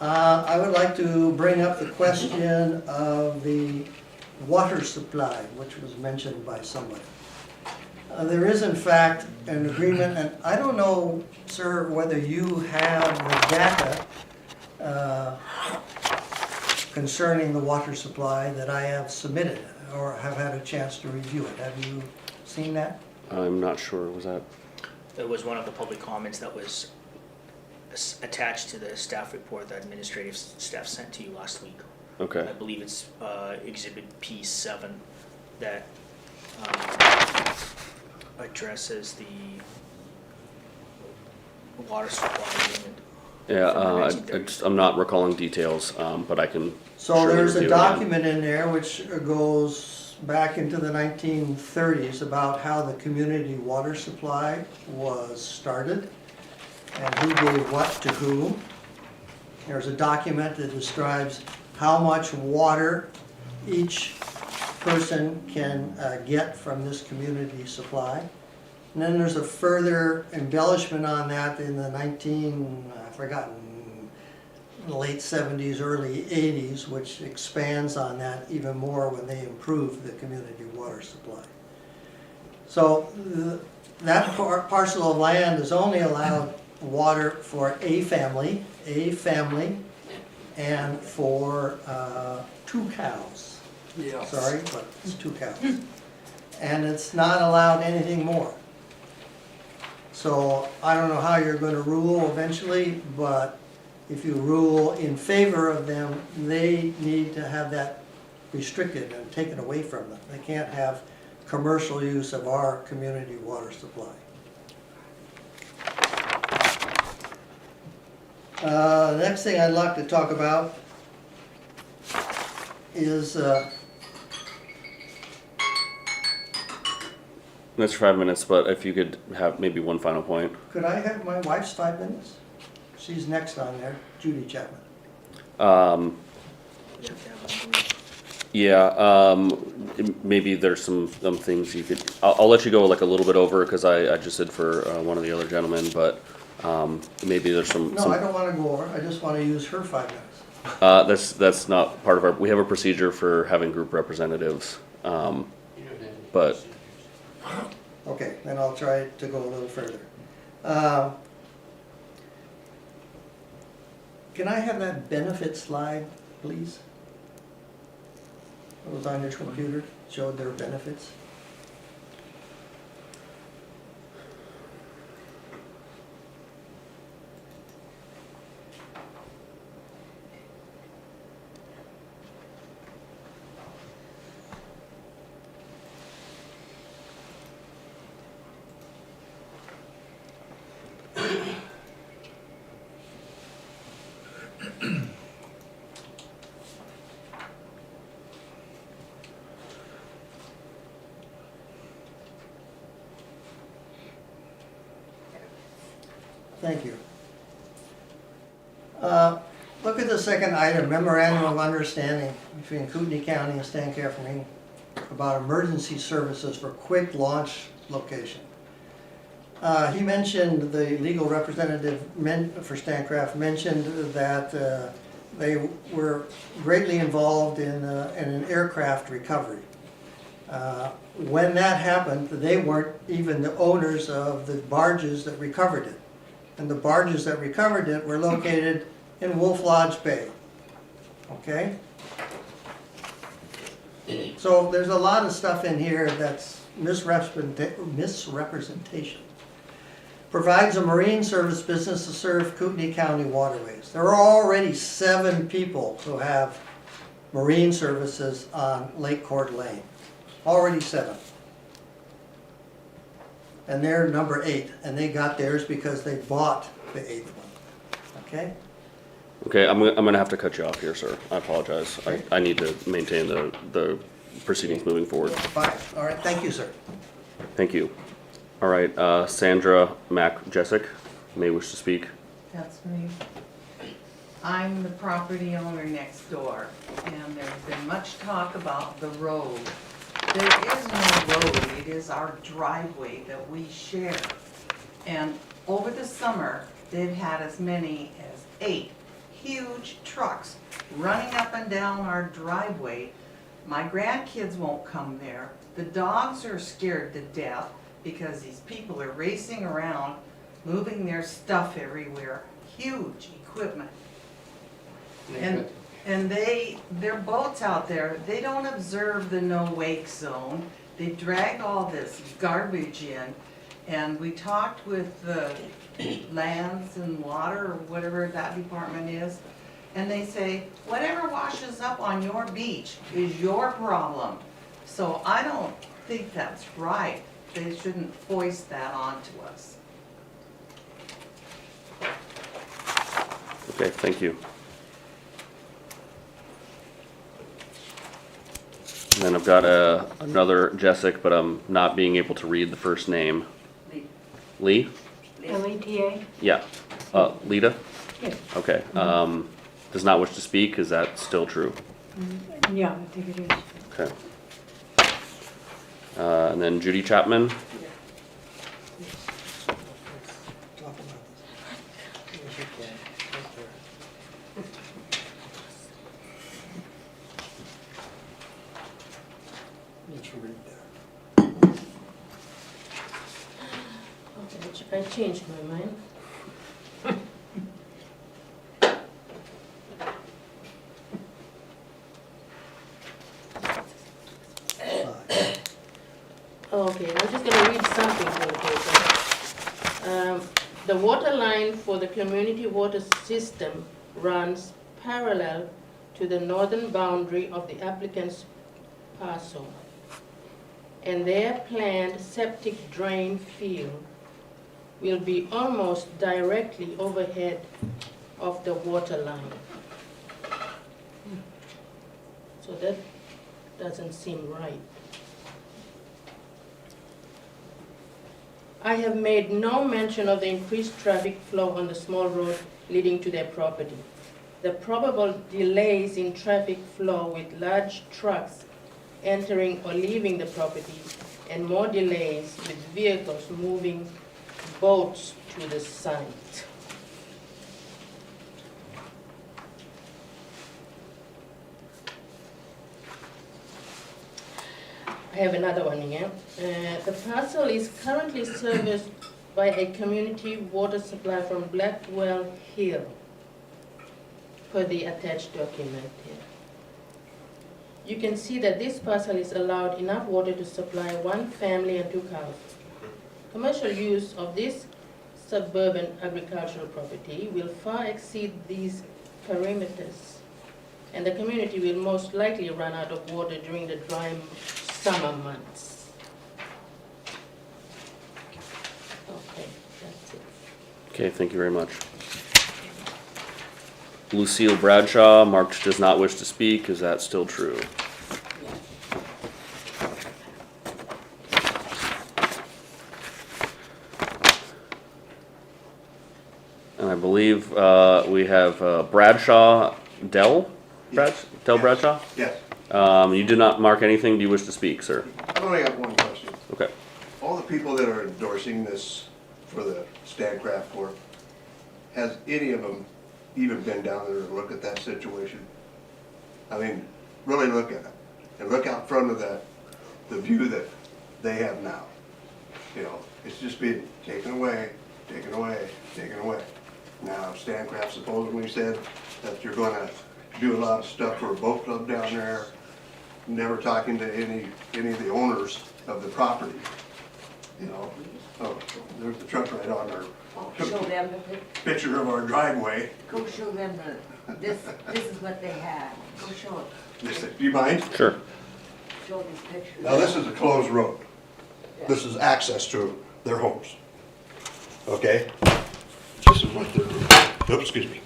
I would like to bring up the question of the water supply, which was mentioned by somebody. There is in fact an agreement, and I don't know, sir, whether you have the data concerning the water supply that I have submitted or have had a chance to review it. Have you seen that? I'm not sure, was that? It was one of the public comments that was attached to the staff report that administrative staff sent to you last week. Okay. I believe it's Exhibit P7 that addresses the water supply agreement. Yeah, I'm not recalling details, but I can. So surely there's a review it again. document in there which goes back into the 1930s about how the community water supply was started and who gave what to whom. There's a document that describes how much water each person can get from this community supply. And then there's a further embellishment on that in the late 70s, early 80s, which expands on that even more when they improve the community water supply. So that parcel of land is only allowed water for a family, and for 2 cows. Yes. Sorry, but it's 2 cows. And it's not allowed anything more. So I don't know how you're going to rule eventually, but if you rule in favor of them, they need to have that restricted and taken away from them. They can't have commercial use of our community water supply. The next thing I'd like to talk about is That's 5 minutes, but if you could have maybe one final point. could I have my wife's 5 minutes? She's next on there, Judy Chapman. Yeah, maybe there's some things you could, I'll let you go like a little bit over because I just did for one of the other gentlemen, but maybe there's some. No, I don't want to go over, I just want to use her 5 minutes. That's not part of our, we have a procedure for having group representatives, but Okay, then I'll try to go a little further. Can I have that benefit slide please? It was on your computer, showed their benefits. Thank you. Look at the second item, memorandum of understanding between Kootenai County and Stan Marine about emergency services for quick launch location. He mentioned, the legal representative for Stancraft mentioned that they were greatly involved in an aircraft recovery. When that happened, they weren't even the owners of the barges that recovered it. And the barges that recovered it were located in Wolf Lodge Bay. Okay? So there's a lot of stuff in here that's misrepresentation. Provides a marine service business to serve Kootenai County waterways. There are already 7 people who have marine services on Lake Coeur d'Alene. Already 7. And they're number 8, and they got theirs because they bought the 8th one. Okay? Okay, I'm gonna have to cut you off here, sir. I apologize. I need to maintain the proceedings moving forward. Fine. All right. Thank you, sir. Thank you. All right, Sandra Mack-Jessic may wish to speak. That's me. I'm the property owner next door, and there's been much talk about the road. There is no road, it is our driveway that we share. And over the summer, they've had as many as 8 huge trucks running up and down our driveway. My grandkids won't come there. The dogs are scared to death because these people are racing around, moving their stuff everywhere. Huge equipment. And their boats out there, they don't observe the no wake zone. They drag all this garbage in, and we talked with the lands and water, or whatever that department is, and they say, whatever washes up on your beach is your problem. So I don't think that's right. They shouldn't foist that onto us. Okay, thank you. And then I've got another Jessic, but I'm not being able to read the first name. Lee? L-E-T-A? Yeah. Lita? Yes. Okay. Does not wish to speak. Is that still true? Yeah, I think it is. Okay. And then Judy Chapman? Talk about this. Yes, you can. Right there. Let's read that. Okay, I changed my mind. Okay, I'm just gonna read something from the paper. The water line for the community water system runs parallel to the northern boundary of the applicant's parcel. And their planned septic drain field will be almost directly overhead of the water line. So that doesn't seem right. I have made no mention of the increased traffic flow on the small road leading to their property. The probable delays in traffic flow with large trucks entering or leaving the property, and more delays with vehicles moving boats to the site. I have another one here. The parcel is currently serviced by a community water supply from Blackwell Hill. per the attached document here. You can see that this parcel is allowed enough water to supply one family and 2 cows. Commercial use of this suburban agricultural property will far exceed these parameters, and the community will most likely run out of water during the dry summer months. Okay, that's it. Okay, thank you very much. Lucille Bradshaw, marked does not wish to speak. Is that still true? And I believe we have Bradshaw, Dell Bradshaw? Yes. You did not mark anything. Do you wish to speak, sir? I've only got one question. Okay. All the people that are endorsing this for the Stancraft Corp., has any of them even been down there to look at that situation? I mean, really look at it. And look out front of that, the view that they have now. You know, it's just being taken away, taken away, taken away. Now, Stancraft supposedly said that you're gonna do a lot of stuff for a boat club down there, never talking to any of the owners of the property. You know, oh, there's the truck right on our Show them, picture of our driveway. go show them this is what they had. Go show it, Do you mind? Sure. show these pictures. Now, this is a closed road. This is access to their homes. Okay? This is what they're doing. Oops, excuse me.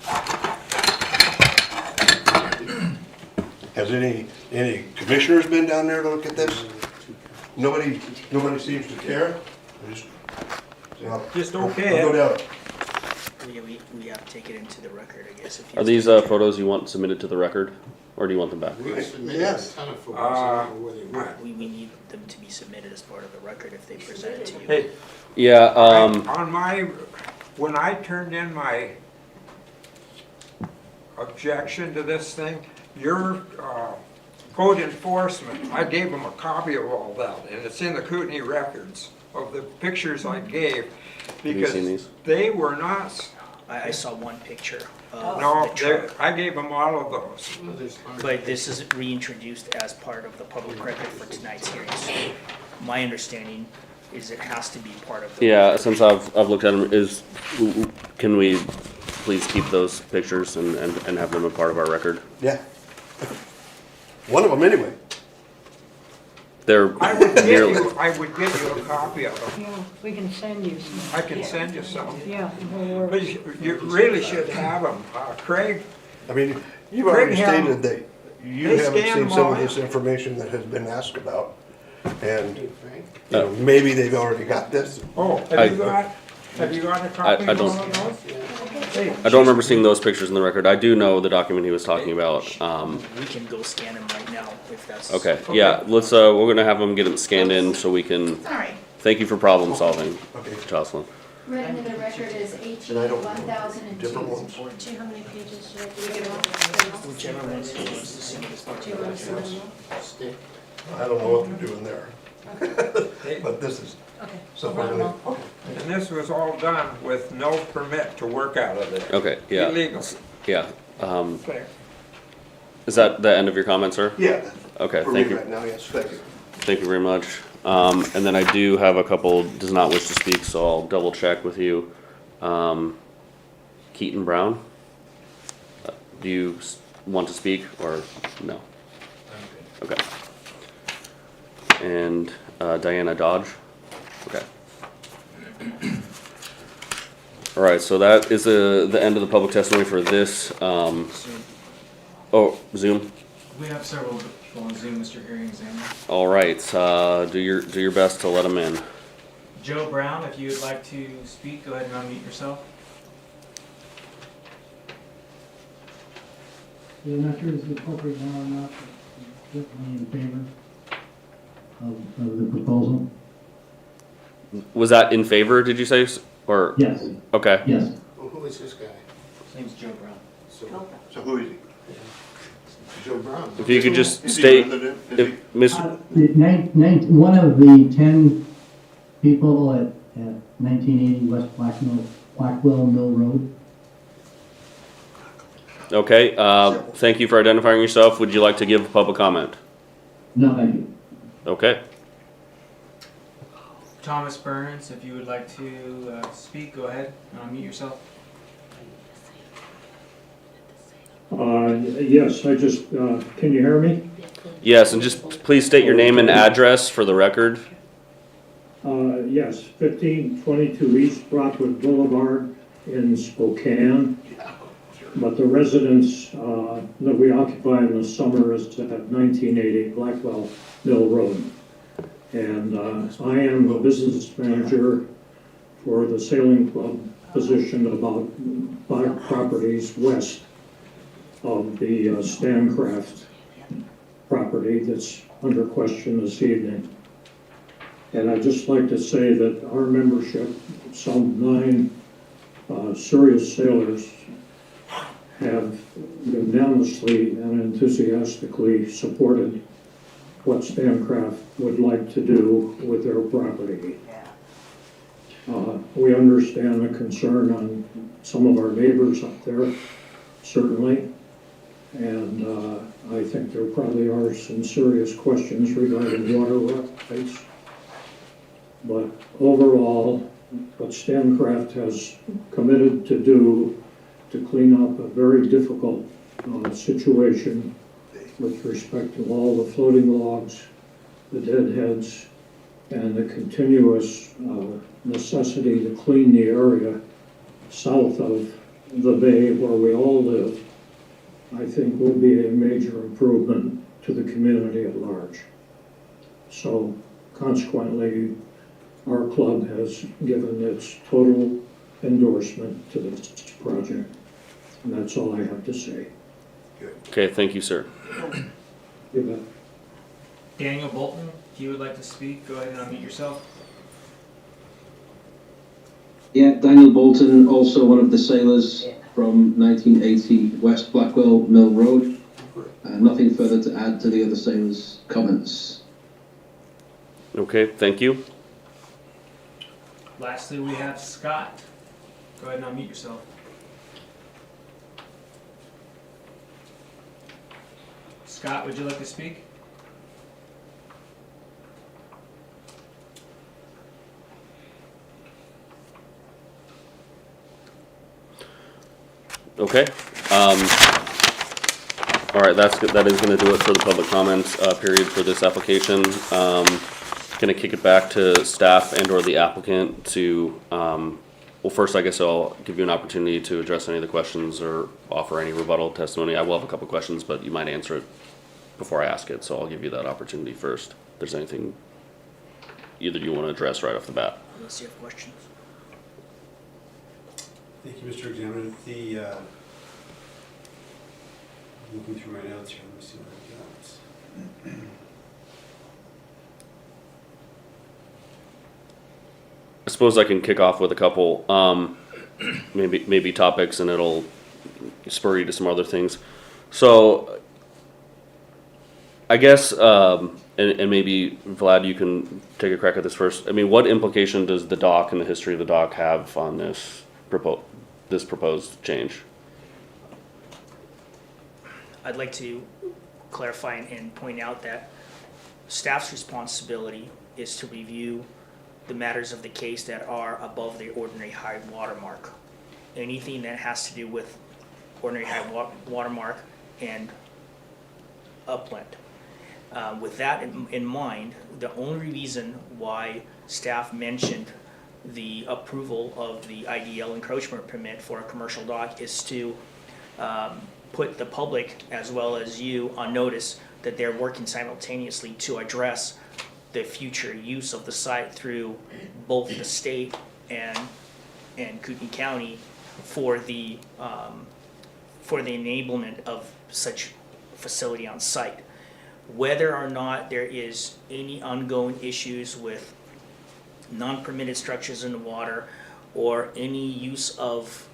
Has any commissioners been down there to look at this? Nobody seems to care? Just I'll okay. go down. We have to take it into the record, I guess. If you Are these photos you want submitted to the record, or do you want them back? Yes. we need them to be submitted as part of the record if they present it to you. Hey, Yeah. on my, when I turned in my objection to this thing, your code enforcement, I gave them a copy of all that, and it's in the Kootenai records of the pictures I gave, you because seen these? they were not, I saw one picture of no, the truck, I gave them all of those. but this is reintroduced as part of the public record for tonight's hearing. So my understanding is it has to be part of the. Yeah. Since I've looked at them, can we please keep those pictures and have them a part of our record? Yeah. One of them anyway. They're I would give nearly. you a copy of them. Yeah, we can send you some. I can send you some. Yeah. But you really should have them. Craig, I mean, you've already Craig had- stated that you they haven't scanned seen them some all of this in. information that has been asked about. And, you know, maybe they've already got this. oh, have you got a copy I of all don't- of those? Hey, I don't remember seeing those pictures in the record. I do know the document he was talking about. We can go scan them right now if that's. Okay. Yeah. Let's. We're gonna have them get them scanned in so we can. Sorry. Thank you for problem solving, Okay. Jocelyn. Written in the record is And I don't know, 18-1002. different ones. How many pages should I do? Whichever ones he wants to see as part of Do you the want to record. send them? I don't know what they're doing there. But this is Okay. something that, okay. and this was all done with no permit to work out of there. Okay. Yeah. Illegal. Yeah. Okay. Is that the end of your comment, sir? Yeah. Okay. For me Thank you. right now, yes, thank you. Thank you very much. And then I do have a couple does not wish to speak, so I'll double check with you. Keaton Brown, do you want to speak or no? Okay. And Diana Dodge. Okay. All right. So that is the end of the public testimony for this. Oh, Zoom. We have several people on Zoom, Mr. Hearing Examiner. All right. Do your best to let them in. Joe Brown, if you would like to speak, go ahead and unmute yourself. Yeah, I'm not sure this is appropriate now or not, but definitely in favor of the proposal. Was that in favor? Did you say? Or Yes, okay. yes. Who is this guy? His name's Joe Brown. So who is he? Joe Brown. If you could just Is he state, resident? Is if he- Mr. One of the 10 people at 1980 West Blackwell Mill Road. Okay, thank you for identifying yourself. Would you like to give public comment? No, thank you. Okay. Thomas Burns, if you would like to speak, go ahead, unmute yourself. Yes, I just, can you hear me? Yes, and just please state your name and address for the record. Yes, 1522 East Brockwood Boulevard in Spokane. But the residence that we occupy in the summer is at 1980 Blackwell Mill Road. And I am the business manager for the sailing club position about 5 properties west of the Stancraft property that's under question this evening. And I'd just like to say that our membership, some 9 serious sailors, have unanimously and enthusiastically supported what Stancraft would like to do with their property. We understand the concern on some of our neighbors up there, certainly. And I think there probably are some serious questions regarding water rights. But overall, what Stancraft has committed to do to clean up a very difficult situation with respect to all the floating logs, the deadheads, and the continuous necessity to clean the area south of the bay where we all live, I think will be a major improvement to the community at large. So consequently, our club has given its total endorsement to this project. And that's all I have to say. Okay, thank you, sir. You bet. Daniel Bolton, if you would like to speak, go ahead and unmute yourself. Yeah, Daniel Bolton, also one of the sailors from 1980 West Blackwell Mill Road. Nothing further to add to the other sailors' comments. Okay, thank you. Lastly, we have Scott. Go ahead and unmute yourself. Scott, would you like to speak? Okay. All right, that is going to do it for the public comments period for this application. Going to kick it back to staff and or the applicant to, well, first I guess I'll give you an opportunity to address any of the questions or offer any rebuttal testimony. I will have a couple questions, but you might answer it before I ask it, so I'll give you that opportunity first. If there's anything either you want to address right off the bat. Unless you have questions. Thank you, Mr. Examiner. Looking through my notes here, let me see what I've got. I suppose I can kick off with a couple, maybe topics, and it'll spur you to some other things. So, I guess, and maybe Vlad, you can take a crack at this first. I mean, what implication does the dock and the history of the dock have on this proposed change? I'd like to clarify and point out that staff's responsibility is to review the matters of the case that are above the ordinary high water mark. Anything that has to do with ordinary high water mark and upland. With that in mind, the only reason why staff mentioned the approval of the IDL encroachment permit for a commercial dock is to put the public as well as you on notice that they're working simultaneously to address the future use of the site through both the state and Kootenai County for the enablement of such facility on site. Whether or not there is any ongoing issues with non-permitted structures in the water or any use of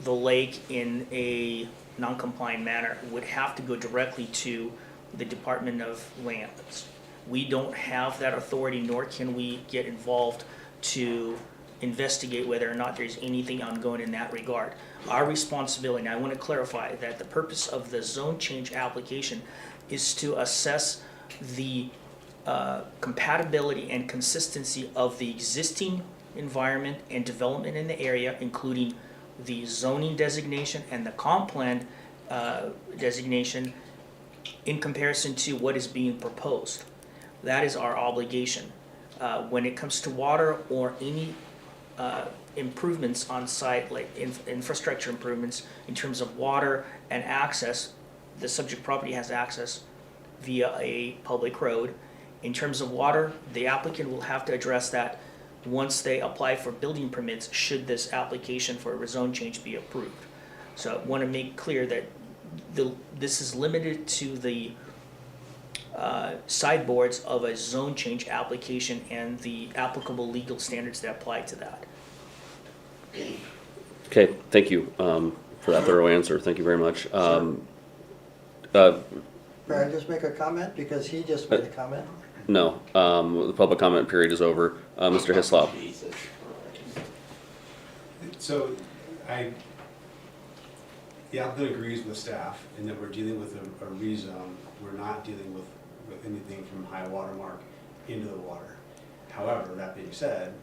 the lake in a non-compliant manner would have to go directly to the Department of Lands. We don't have that authority, nor can we get involved to investigate whether or not there's anything ongoing in that regard. Our responsibility, and I want to clarify that the purpose of the zone change application is to assess the compatibility and consistency of the existing environment and development in the area, including the zoning designation and the comp plan designation in comparison to what is being proposed. That is our obligation. When it comes to water or any improvements on site, like infrastructure improvements in terms of water and access, the subject property has access via a public road. In terms of water, the applicant will have to address that once they apply for building permits, should this application for a zone change be approved. So I want to make clear that this is limited to the sideboards of a zone change application and the applicable legal standards that apply to that. Okay, thank you for that thorough answer. Thank you very much. May I just make a comment, because he just made a comment? No, the public comment period is over. Mr. Hislop. So the applicant agrees with staff in that we're dealing with a rezone. We're not dealing with anything from high water mark into the water. However, that being said,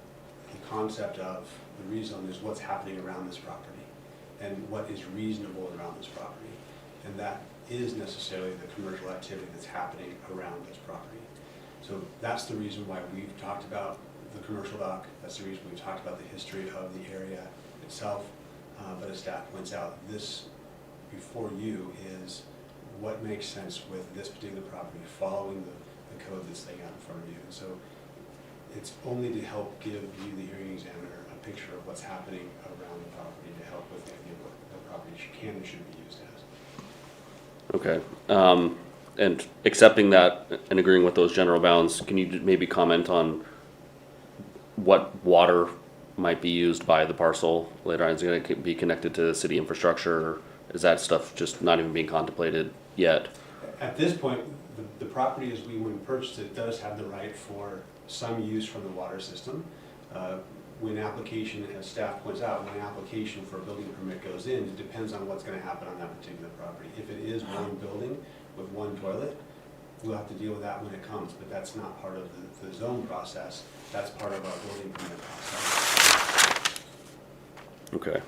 the concept of the rezone is what's happening around this property and what is reasonable around this property. And that is necessarily the commercial activity that's happening around this property. So that's the reason why we've talked about the commercial dock. That's the reason we've talked about the history of the area itself. But as staff points out, this before you is what makes sense with this particular property, following the code that's laying out in front of you. So it's only to help give you, the hearing examiner, a picture of what's happening around the property to help with the idea of what the property can and should be used as. Okay. And accepting that and agreeing with those general bounds, can you maybe comment on what water might be used by the parcel later on? Is it going to be connected to city infrastructure, or is that stuff just not even being contemplated yet? At this point, the property, as when we purchased it, does have the right for some use from the water system. When application, as staff points out, when application for a building permit goes in, it depends on what's going to happen on that particular property. If it is one building with one toilet, we'll have to deal with that when it comes, but that's not part of the zone process. That's part of our building permit process. Okay.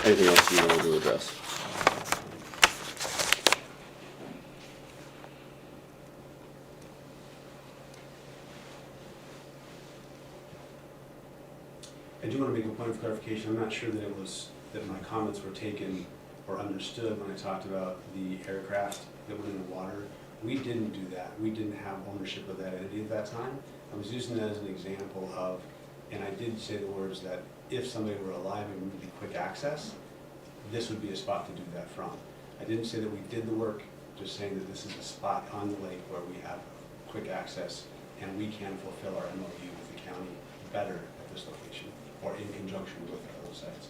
Anything else you wanted to address? I do want to make a point of clarification. I'm not sure that my comments were taken or understood when I talked about the aircraft that went in the water. We didn't do that. We didn't have ownership of that entity at that time. I was using that as an example of, and I did say the words that if somebody were alive and needed quick access, this would be a spot to do that from. I didn't say that we did the work, just saying that this is a spot on the lake where we have quick access and we can fulfill our MOU with the county better at this location or in conjunction with other sites.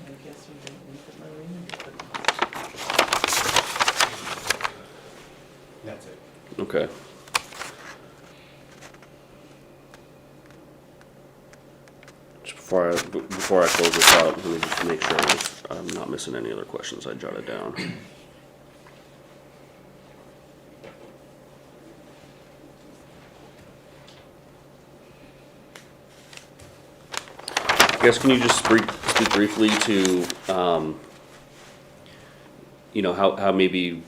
I guess we didn't need the marina. That's it. Okay. Just before I close this out, let me just make sure I'm not missing any other questions I jotted down. I guess, can you just speak briefly to, you know, how maybe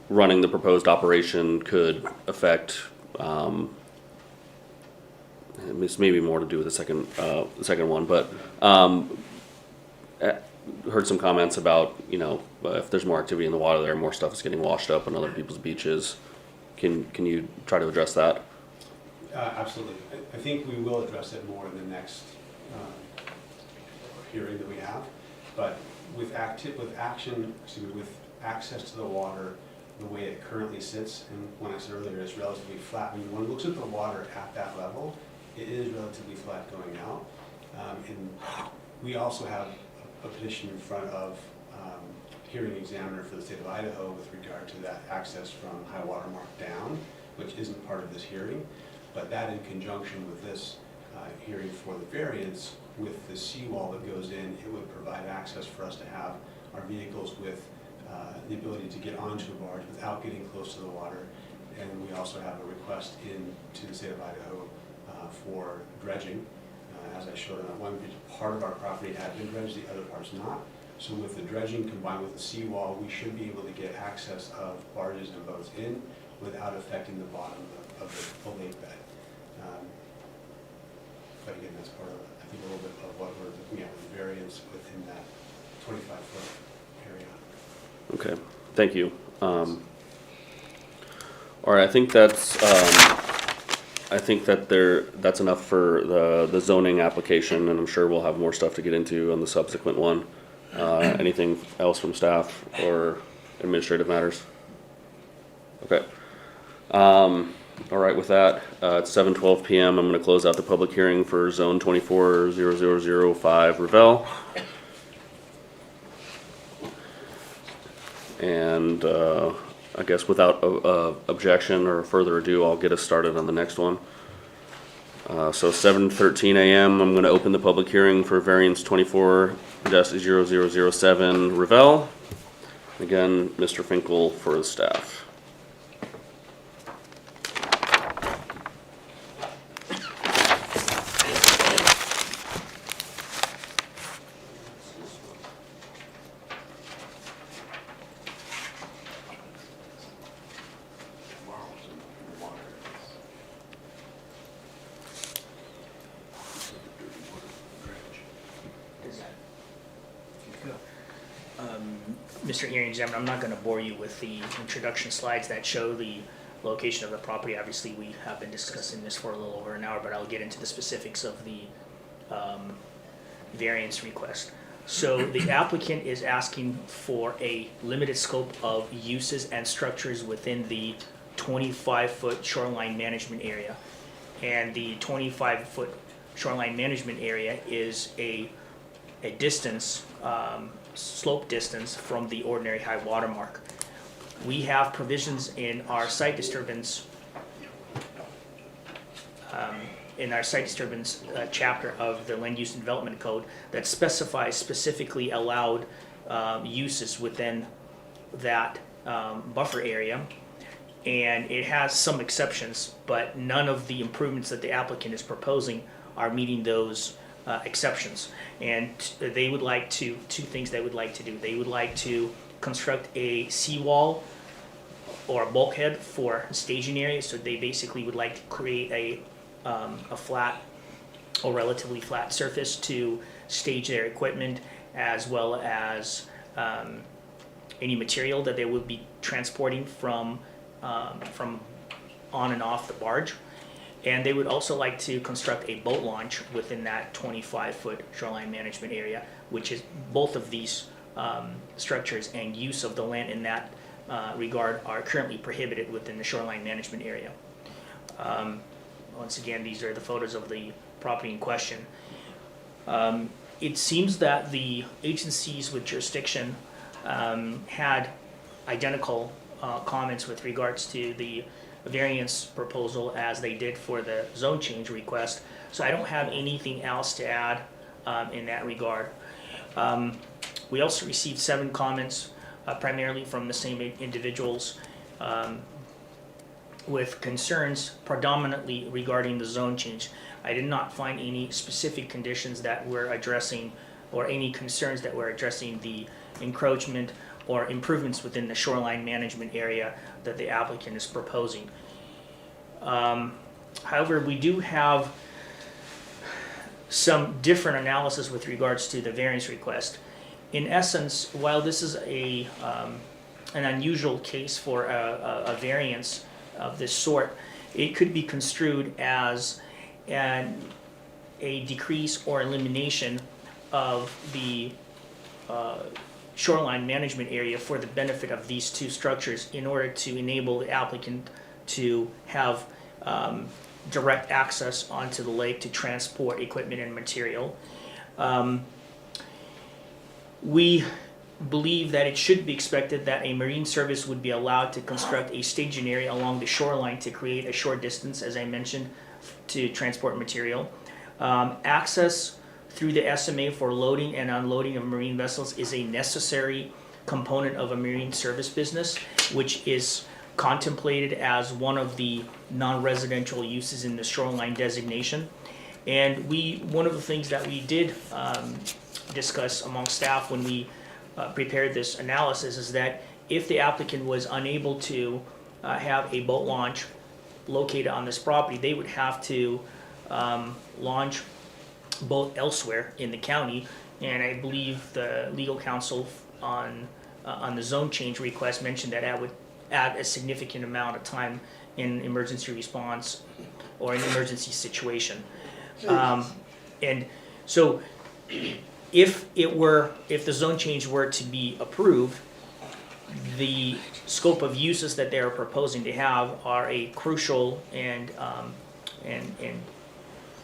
running the proposed operation could affect, this may be more to do with the second one, but heard some comments about, you know, if there's more activity in the water there, more stuff is getting washed up on other people's beaches. Can you try to address that? Absolutely. I think we will address it more in the next hearing that we have. But with access to the water, the way it currently sits, and when I said earlier, it's relatively flat. When one looks at the water at that level, it is relatively flat going out. And we also have a petition in front of hearing examiner for the state of Idaho with regard to that access from high water mark down, which isn't part of this hearing, but that in conjunction with this hearing for the variance, with the seawall that goes in, it would provide access for us to have our vehicles with the ability to get onto a barge without getting close to the water. And we also have a request to the state of Idaho for dredging. As I showed on that one page, part of our property had been dredged, the other part's not. So with the dredging combined with the seawall, we should be able to get access of barges and boats in without affecting the bottom of the lake bed. But again, that's part of, I think, a little bit of what we're looking at with variance within that 25-foot area. Okay, thank you. All right, I think that's that's enough for the zoning application, and I'm sure we'll have more stuff to get into on the subsequent one. Anything else from staff or administrative matters? Okay. All right, with that, it's 7:12 p.m. I'm going to close out the public hearing for Zone 24-0005 Rivelle. And I guess without objection or further ado, I'll get us started on the next one. So 7:13 a.m. I'm going to open the public hearing for variance 24-0007 Rivelle. Again, Mr. Finkel for the staff. Mr. Hearing Examiner, I'm not going to bore you with the introduction slides that show the location of the property. Obviously, we have been discussing this for a little over an hour, but I'll get into the specifics of the variance request. So the applicant is asking for a limited scope of uses and structures within the 25-foot shoreline management area. And the 25-foot shoreline management area is a distance, slope distance from the ordinary high water mark. We have provisions in our site disturbance chapter of the Land Use and Development Code that specifies specifically allowed uses within that buffer area. And it has some exceptions, but none of the improvements that the applicant is proposing are meeting those exceptions. And they would like two things they would like to do. They would like to construct a seawall or a bulkhead for staging area. So they basically would like to create a flat or relatively flat surface to stage their equipment, as well as any material that they would be transporting from on and off the barge. And they would also like to construct a boat launch within that 25-foot shoreline management area, which is both of these structures and use of the land in that regard are currently prohibited within the shoreline management area. Once again, these are the photos of the property in question. It seems that the agencies with jurisdiction had identical comments with regards to the variance proposal as they did for the zone change request. So I don't have anything else to add in that regard. We also received 7 comments, primarily from the same individuals, with concerns predominantly regarding the zone change. I did not find any specific conditions that we're addressing or any concerns that we're addressing the encroachment or improvements within the shoreline management area that the applicant is proposing. However, we do have some different analysis with regards to the variance request. In essence, while this is an unusual case for a variance of this sort, it could be construed as a decrease or elimination of the shoreline management area for the benefit of these two structures in order to enable the applicant to have direct access onto the lake to transport equipment and material. We believe that it should be expected that a marine service would be allowed to construct a staging area along the shoreline to create a short distance, as I mentioned, to transport material. Access through the SMA for loading and unloading of marine vessels is a necessary component of a marine service business, which is contemplated as one of the non-residential uses in the shoreline designation. And one of the things that we did discuss among staff when we prepared this analysis is that if the applicant was unable to have a boat launch located on this property, they would have to launch boat elsewhere in the county. And I believe the legal counsel on the zone change request mentioned that that would add a significant amount of time in emergency response or an emergency situation. And so if the zone change were to be approved, the scope of uses that they are proposing to have are a crucial and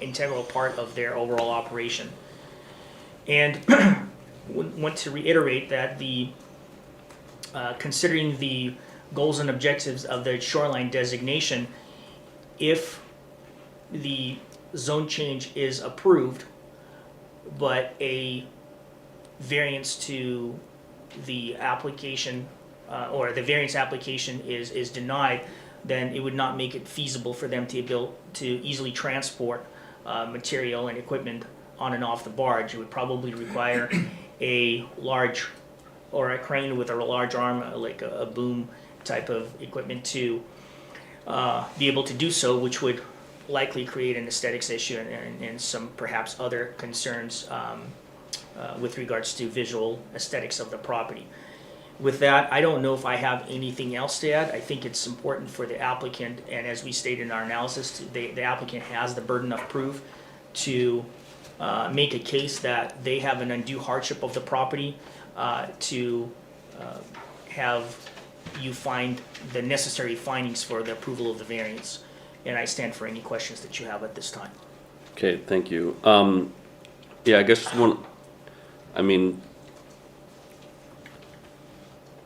integral part of their overall operation. And want to reiterate that considering the goals and objectives of the shoreline designation, if the zone change is approved, but a variance to the application or the variance application is denied, then it would not make it feasible for them to easily transport material and equipment on and off the barge. It would probably require a large or a crane with a large arm, like a boom type of equipment to be able to do so, which would likely create an aesthetics issue and some perhaps other concerns with regards to visual aesthetics of the property. With that, I don't know if I have anything else to add. I think it's important for the applicant, and as we stated in our analysis, the applicant has the burden of proof to make a case that they have an undue hardship of the property to have you find the necessary findings for the approval of the variance. And I stand for any questions that you have at this time. Okay, thank you. Yeah, I guess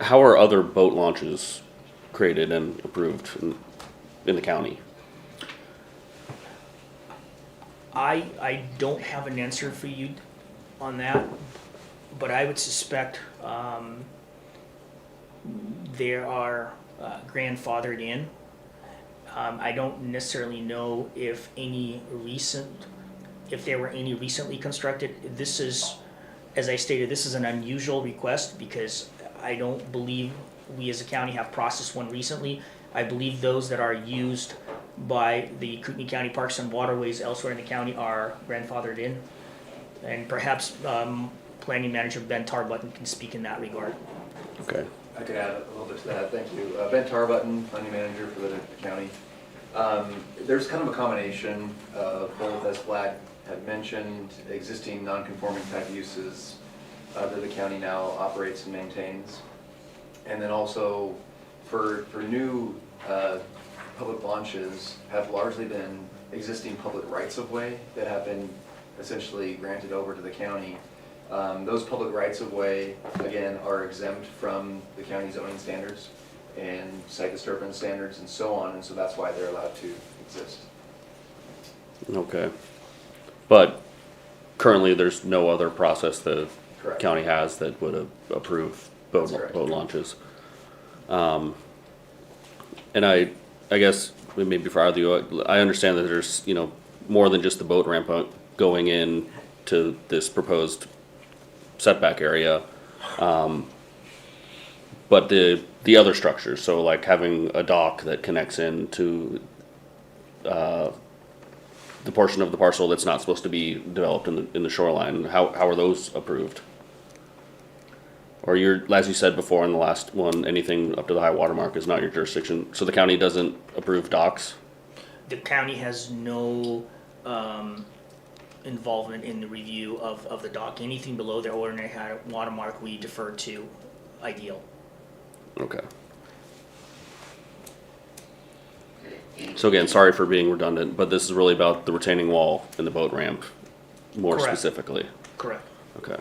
how are other boat launches created and approved in the county? I don't have an answer for you on that, but I would suspect there are grandfathered in. I don't necessarily know if there were any recently constructed. This is, as I stated, this is an unusual request because I don't believe we as a county have processed one recently. I believe those that are used by the Kootenai County Parks and Waterways elsewhere in the county are grandfathered in. And perhaps Planning Manager Ben Tarbutton can speak in that regard. Okay. I could add a little bit to that, thank you. Ben Tarbutton, Planning Manager for the county. There's kind of a combination of both, as Vlad had mentioned, existing non-conforming type uses that the county now operates and maintains. And then also for new public launches have largely been existing public rights-of-way that have been essentially granted over to the county. Those public rights-of-way, again, are exempt from the county zoning standards and site disturbance standards and so on, and so that's why they're allowed to exist. Okay. But currently there's no other process the Correct. county has that would approve boat launches. And I guess maybe for either of you, I understand that there's, more than just the boat ramp going in to this proposed setback area. But the other structures, so like having a dock that connects into the portion of the parcel that's not supposed to be developed in the shoreline, how are those approved? Or as you said before in the last one, anything up to the high water mark is not your jurisdiction, so the county doesn't approve docks? The county has no involvement in the review of the dock. Anything below their ordinary high water mark, we defer to Ideal. Okay. So again, sorry for being redundant, but this is really about the retaining wall and the boat ramp, more Correct. specifically. Correct. Okay.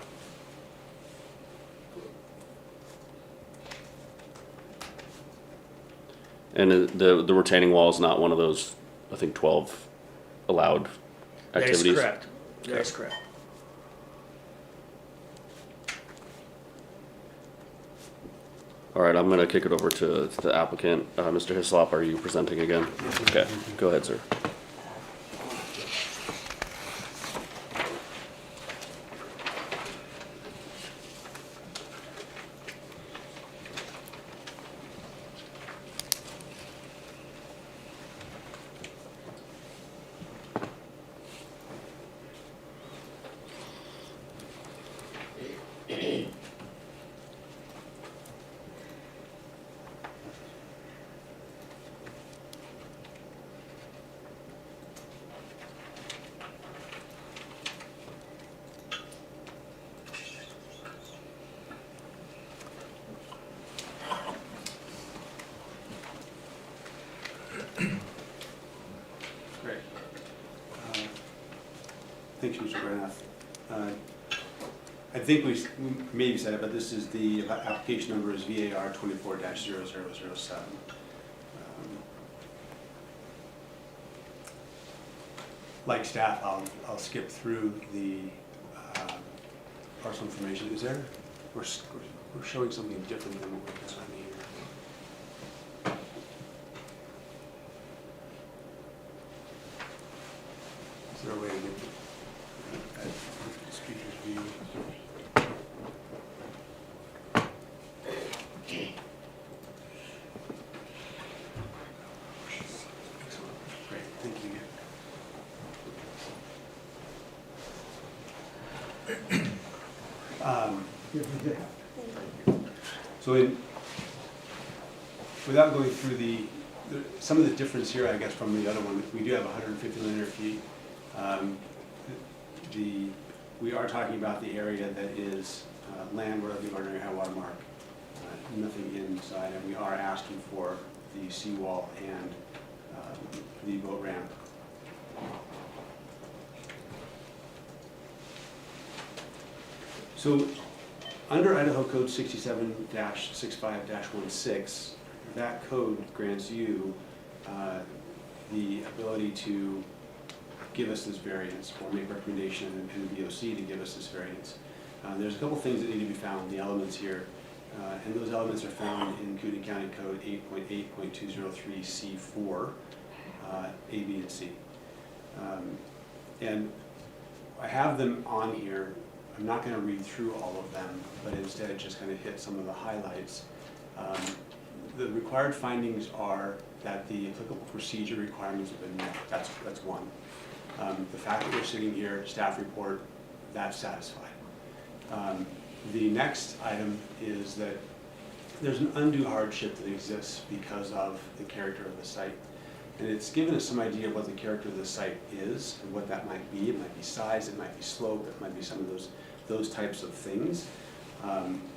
And the retaining wall is not one of those, I think, 12 allowed activities? That is correct. That Okay. is correct. All right, I'm gonna kick it over to the applicant. Mr. Hislop, are you presenting again? Okay, go ahead, sir. Great. Thank you, Mr. Granath. I think we maybe said it, but this is the application number is VAR24-0007. Like staff, I'll skip through the parcel information. Is there? We're showing something different than what we're got on here. Is there a way to get the speaker's view? Excellent. Great. Thank you. So without going through some of the difference here, I guess, from the other one, we do have 150 linear feet. We are talking about the area that is landward of the ordinary high water mark, nothing inside, and we are asking for the seawall and the boat ramp. So under Idaho Code 67-65-16, that code grants you the ability to give us this variance or make recommendation and the DOC to give us this variance. There's a couple things that need to be found, the elements here, and those elements are found in Kootenai County Code 8.8.203C4, A, B, and C. And I have them on here. I'm not going to read through all of them, but instead just kind of hit some of the highlights. The required findings are that the applicable procedure requirements have been met. That's one. The fact that we're sitting here, staff report, that's satisfied. The next item is that there's an undue hardship that exists because of the character of the site. And it's given us some idea of what the character of the site is and what that might be. It might be size, it might be slope, it might be some of those types of things.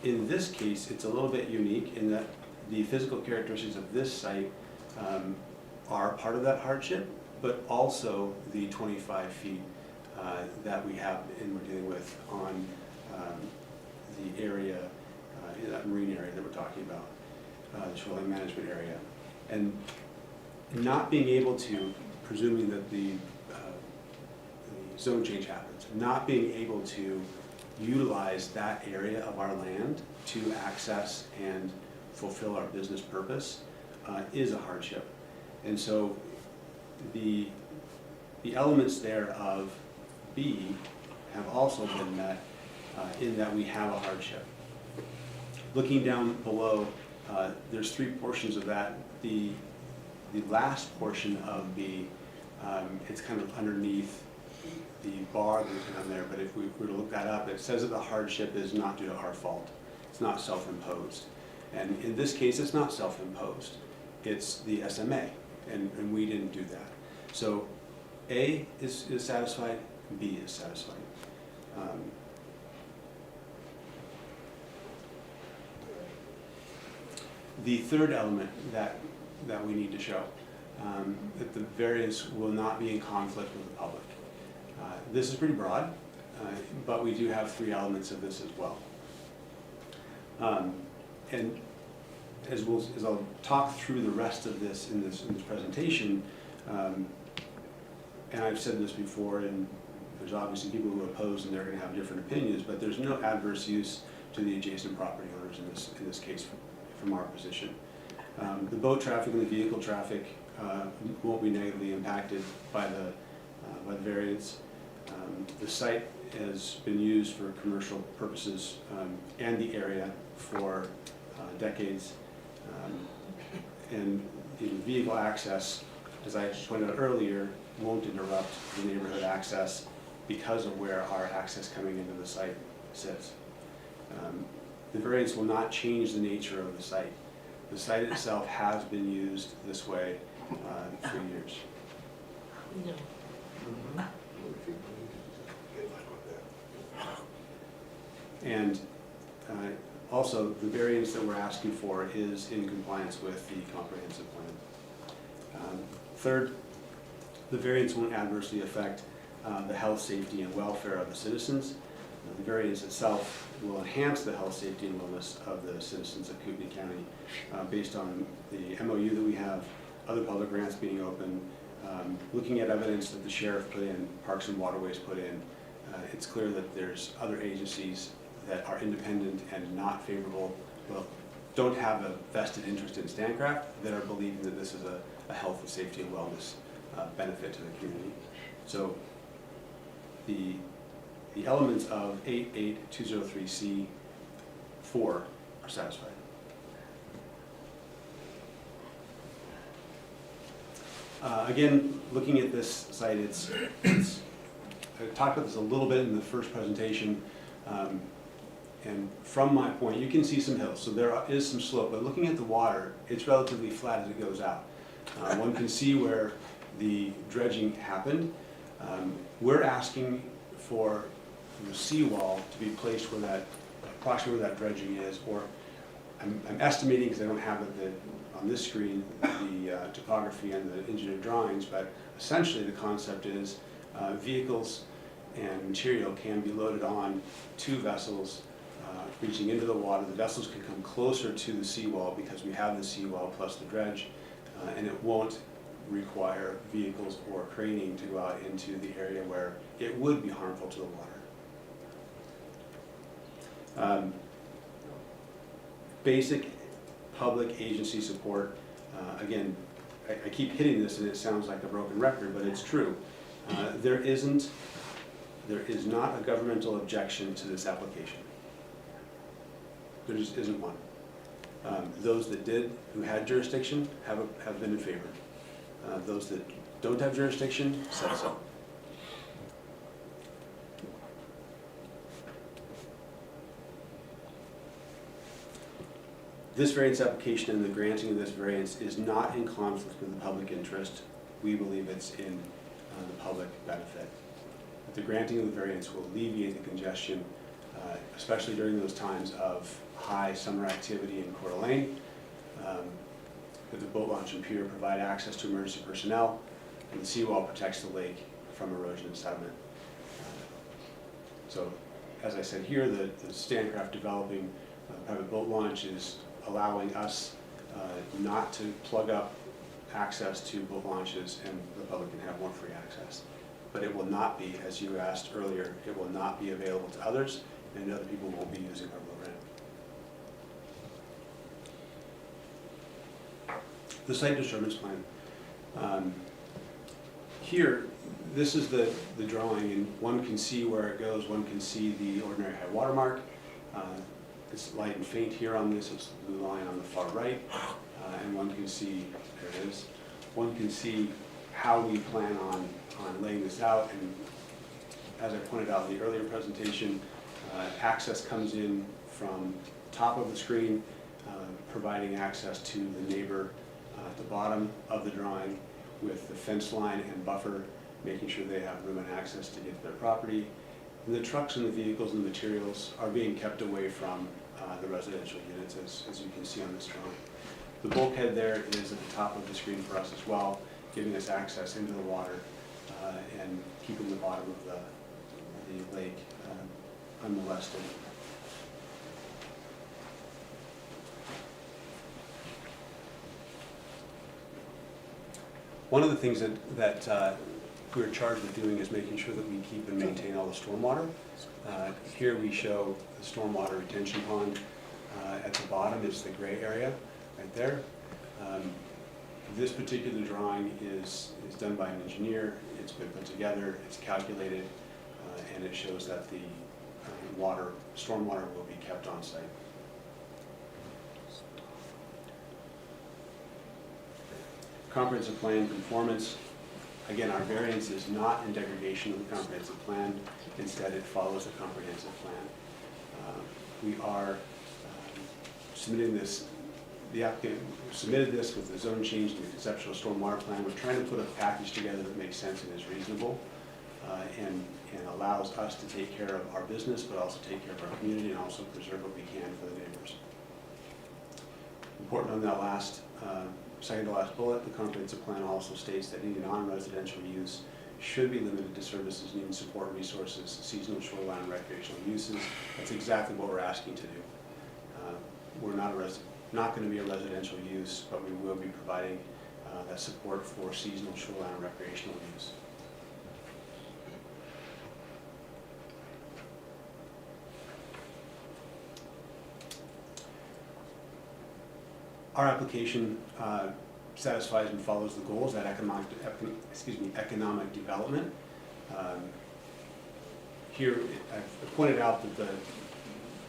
In this case, it's a little bit unique in that the physical characteristics of this site are part of that hardship, but also the 25 feet that we have and we're dealing with on the area, that marine area that we're talking about, the shoreline management area. And not being able to, presuming that the zone change happens, not being able to utilize that area of our land to access and fulfill our business purpose is a hardship. And so the elements there of B have also been met in that we have a hardship. Looking down below, there's three portions of that. The last portion of B, it's kind of underneath the bar that's down there, but if we were to look that up, it says that the hardship is not due to our fault. It's not self-imposed. And in this case, it's not self-imposed. It's the SMA, and we didn't do that. So A is satisfied, B is satisfied. The third element that we need to show that the variance will not be in conflict with the public. This is pretty broad, but we do have 3 elements of this as well. And as I'll talk through the rest of this in this presentation, and I've said this before, and there's obviously people who oppose and they're going to have different opinions, but there's no adverse use to the adjacent property owners in this case from our position. The boat traffic and the vehicle traffic won't be negatively impacted by the variance. The site has been used for commercial purposes and the area for decades. And the vehicle access, as I pointed out earlier, won't interrupt the neighborhood access because of where our access coming into the site sits. The variance will not change the nature of the site. The site itself has been used this way for years. No. And also, the variance that we're asking for is in compliance with the comprehensive plan. Third, the variance won't adversely affect the health, safety, and welfare of the citizens. The variance itself will enhance the health, safety, and wellness of the citizens of Kootenai County based on the MOU that we have, other public grants being open, looking at evidence that the sheriff put in, Parks and Waterways put in. It's clear that there's other agencies that are independent and not favorable, well, don't have a vested interest in Standcraft, that are believing that this is a health and safety and wellness benefit to the community. So the elements of 88203C4 are satisfied. Again, looking at this site, I talked about this a little bit in the first presentation, and from my point, you can see some hills, so there is some slope, but looking at the water, it's relatively flat as it goes out. One can see where the dredging happened. We're asking for the seawall to be placed where that, approximately where that dredging is, or I'm estimating, because I don't have it on this screen, the topography and the engineered drawings, but essentially the concept is vehicles and material can be loaded on 2 vessels reaching into the water. The vessels can come closer to the seawall because we have the seawall plus the dredge, and it won't require vehicles or craning to go out into the area where it would be harmful to the water. Basic public agency support. Again, I keep hitting this and it sounds like a broken record, but it's true. There is not a governmental objection to this application. There just isn't one. Those that did, who had jurisdiction, have been in favor. Those that don't have jurisdiction said so. This variance application and the granting of this variance is not in conflict with the public interest. We believe it's in the public benefit. The granting of the variance will alleviate the congestion, especially during those times of high summer activity in Coeur d'Alene. The boat launch and pier provide access to emergency personnel, and the seawall protects the lake from erosion and sediment. So, as I said here, the Standcraft developing private boat launch is allowing us not to plug up access to boat launches, and the public can have more free access. But it will not be, as you asked earlier, it will not be available to others, and other people won't be using our boat ramp. The site disturbance plan. Here, this is the drawing, and one can see where it goes. One can see the ordinary high water mark. It's light and faint here on this. It's the blue line on the far right, and one can see, there it is. One can see how we plan on laying this out, and as I pointed out in the earlier presentation, access comes in from the top of the screen, providing access to the neighbor at the bottom of the drawing with the fence line and buffer, making sure they have room and access to get to their property. And the trucks and the vehicles and the materials are being kept away from the residential units, as you can see on this drawing. The bulkhead there is at the top of the screen for us as well, giving us access into the water and keeping the bottom of the lake unmolested. One of the things that we're charged with doing is making sure that we keep and maintain all the stormwater. Here we show the stormwater retention pond. At the bottom is the gray area right there. This particular drawing is done by an engineer. It's been put together, it's calculated, and it shows that the stormwater will be kept on site. Comprehensive plan conformance. Again, our variance is not in degradation of the comprehensive plan. Instead, it follows the comprehensive plan. We are submitting this, the applicant submitted this with the zone change to the conceptual stormwater plan. We're trying to put a package together that makes sense and is reasonable and allows us to take care of our business, but also take care of our community and also preserve what we can for the neighbors. Important on that last, second to last bullet, the comprehensive plan also states that any non-residential use should be limited to services needing support resources, seasonal shoreline recreational uses. That's exactly what we're asking to do. We're not going to be a residential use, but we will be providing that support for seasonal shoreline recreational use. Our application satisfies and follows the goals that economic development. Here, I've pointed out that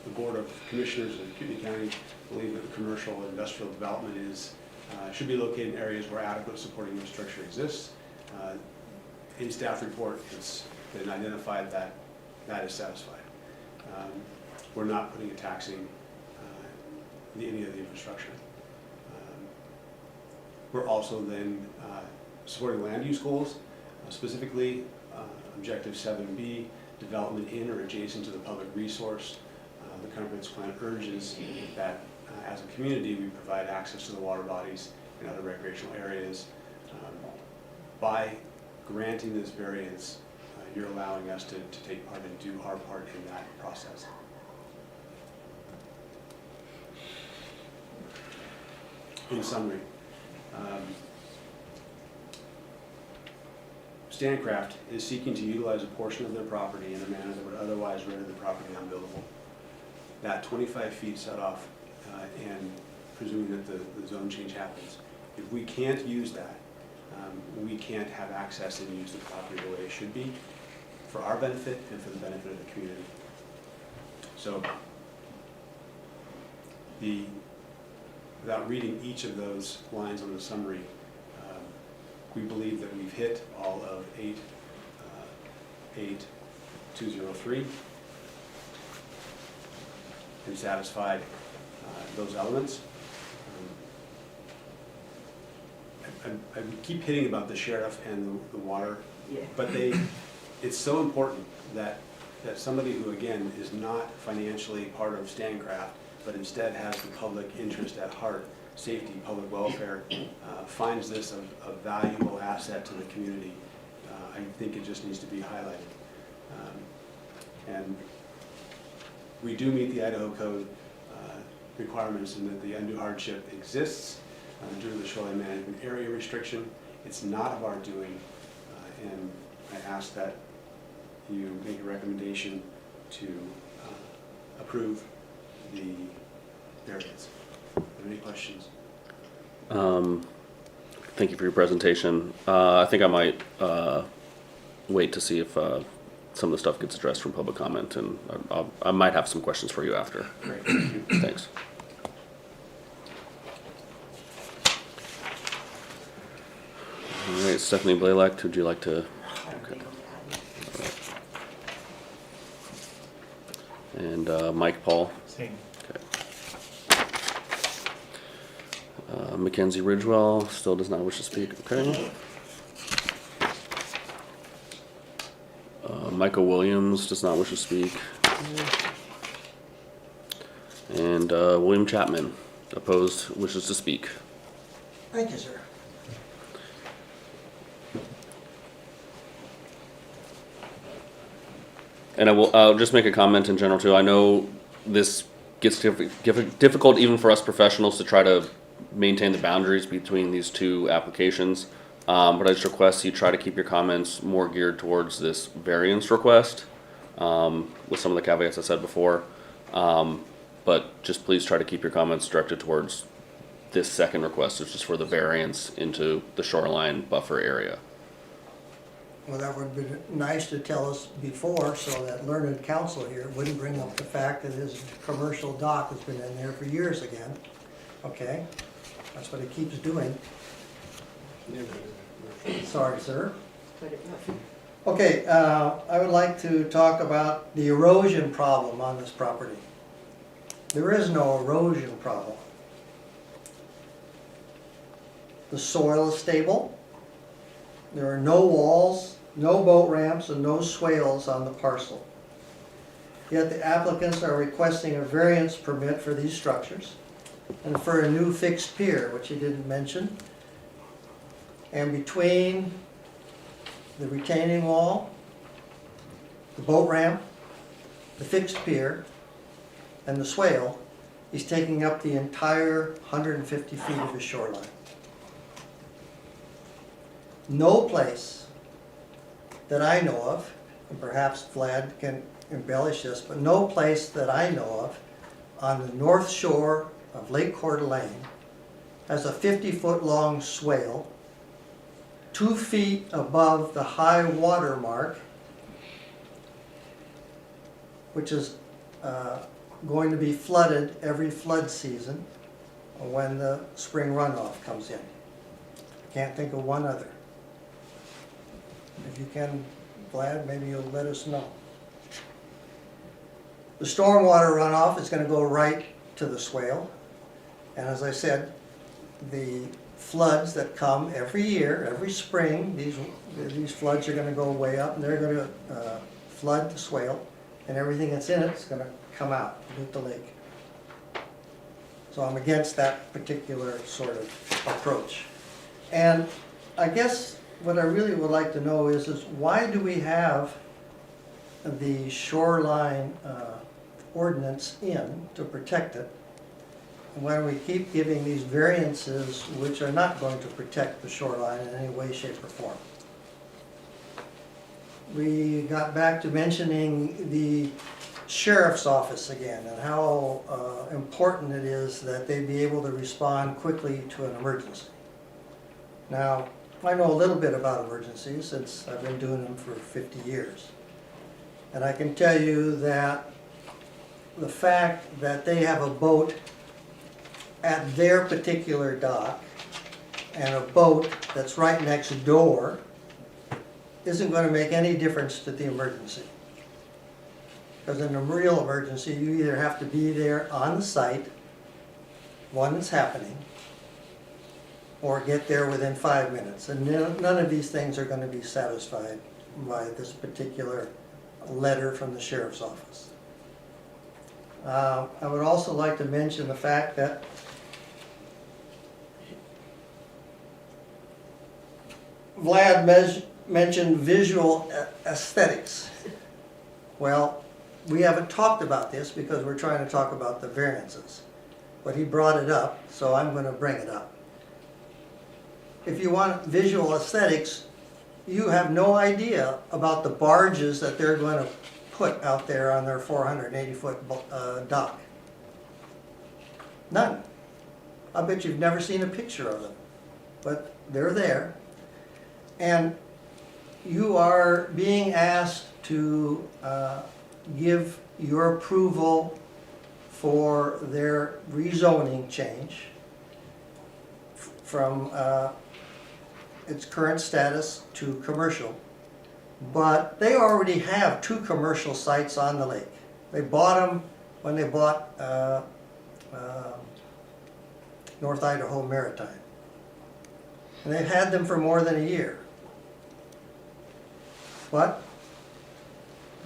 the Board of Commissioners of Kootenai County believe that commercial and industrial development should be located in areas where adequate supporting infrastructure exists. In staff report, it's been identified that that is satisfied. We're not putting a taxing any of the infrastructure. We're also then supporting land use goals, specifically Objective 7B, development in or adjacent to the public resource. The comprehensive plan urges that as a community we provide access to the water bodies and other recreational areas. By granting this variance, you're allowing us to take part and do our part in that process. In summary, Stancraft is seeking to utilize a portion of their property in a manner that would otherwise render the property unbuildable. That 25 feet set off, and presuming that the zone change happens, if we can't use that, we can't have access and use the property the way it should be for our benefit and for the benefit of the community. So, without reading each of those lines on the summary, we believe that we've hit all of 8203 and satisfied those elements. I keep hitting about the sheriff and the water, but it's so important that somebody who, again, is not financially part of Stancraft, but instead has the public interest at heart, safety, public welfare, finds this a valuable asset to the community. I think it just needs to be highlighted. And we do meet the Idaho Code requirements in that the undue hardship exists due to the shoreline management area restriction. It's not of our doing, and I ask that you make a recommendation to approve the variance. Are there any questions? Thank you for your presentation. I think I might wait to see if some of the stuff gets addressed from public comment, and I might have some questions for you after. Great, thank you. Thanks. All right, Stephanie Blaylock, would you like to? Okay. And Mike Paul. Same. Mackenzie Ridgewell still does not wish to speak. Okay. Michael Williams does not wish to speak. And William Chapman. Opposed wishes to speak. Thank you, sir. And I'll just make a comment in general too. I know this gets difficult even for us professionals to try to maintain the boundaries between these two applications. But I just request you try to keep your comments more geared towards this variance request, with some of the caveats I said before. But just please try to keep your comments directed towards this second request, which is for the variance into the shoreline buffer area. Well, that would be nice to tell us before, so that learned counsel here wouldn't bring up the fact that his commercial dock has been in there for years again. Okay? That's what he keeps doing. Sorry, sir. Okay, I would like to talk about the erosion problem on this property. There is no erosion problem. The soil is stable. There are no walls, no boat ramps, and no swales on the parcel. Yet the applicants are requesting a variance permit for these structures and for a new fixed pier, which he didn't mention. And between the retaining wall, the boat ramp, the fixed pier, and the swale, he's taking up the entire 150 feet of his shoreline. No place that I know of, and perhaps Vlad can embellish this, but no place that I know of on the north shore of Lake Coeur d'Alene has a 50-foot long swale 2 feet above the high water mark, which is going to be flooded every flood season when the spring runoff comes in. Can't think of one other. If you can, Vlad, maybe you'll let us know. The stormwater runoff is going to go right to the swale. And as I said, the floods that come every year, every spring, these floods are going to go way up and they're going to flood the swale, and everything that's in it is going to come out into the lake. So I'm against that particular sort of approach. And I guess what I really would like to know is why do we have the shoreline ordinance in to protect it? And why do we keep giving these variances which are not going to protect the shoreline in any way, shape, or form? We got back to mentioning the sheriff's office again and how important it is that they be able to respond quickly to an emergency. Now, I know a little bit about emergencies since I've been doing them for 50 years. And I can tell you that the fact that they have a boat at their particular dock and a boat that's right next door isn't going to make any difference to the emergency. Because in a real emergency, you either have to be there on the site when it's happening, or get there within 5 minutes. And none of these things are going to be satisfied by this particular letter from the sheriff's office. I would also like to mention the fact that Vlad mentioned visual aesthetics. Well, we haven't talked about this because we're trying to talk about the variances. But he brought it up, so I'm going to bring it up. If you want visual aesthetics, you have no idea about the barges that they're going to put out there on their 480-foot dock. None. I bet you've never seen a picture of them, but they're there. And you are being asked to give your approval for their rezoning change from its current status to commercial. But they already have 2 commercial sites on the lake. They bought them when they bought North Idaho Maritime. And they've had them for more than a year. But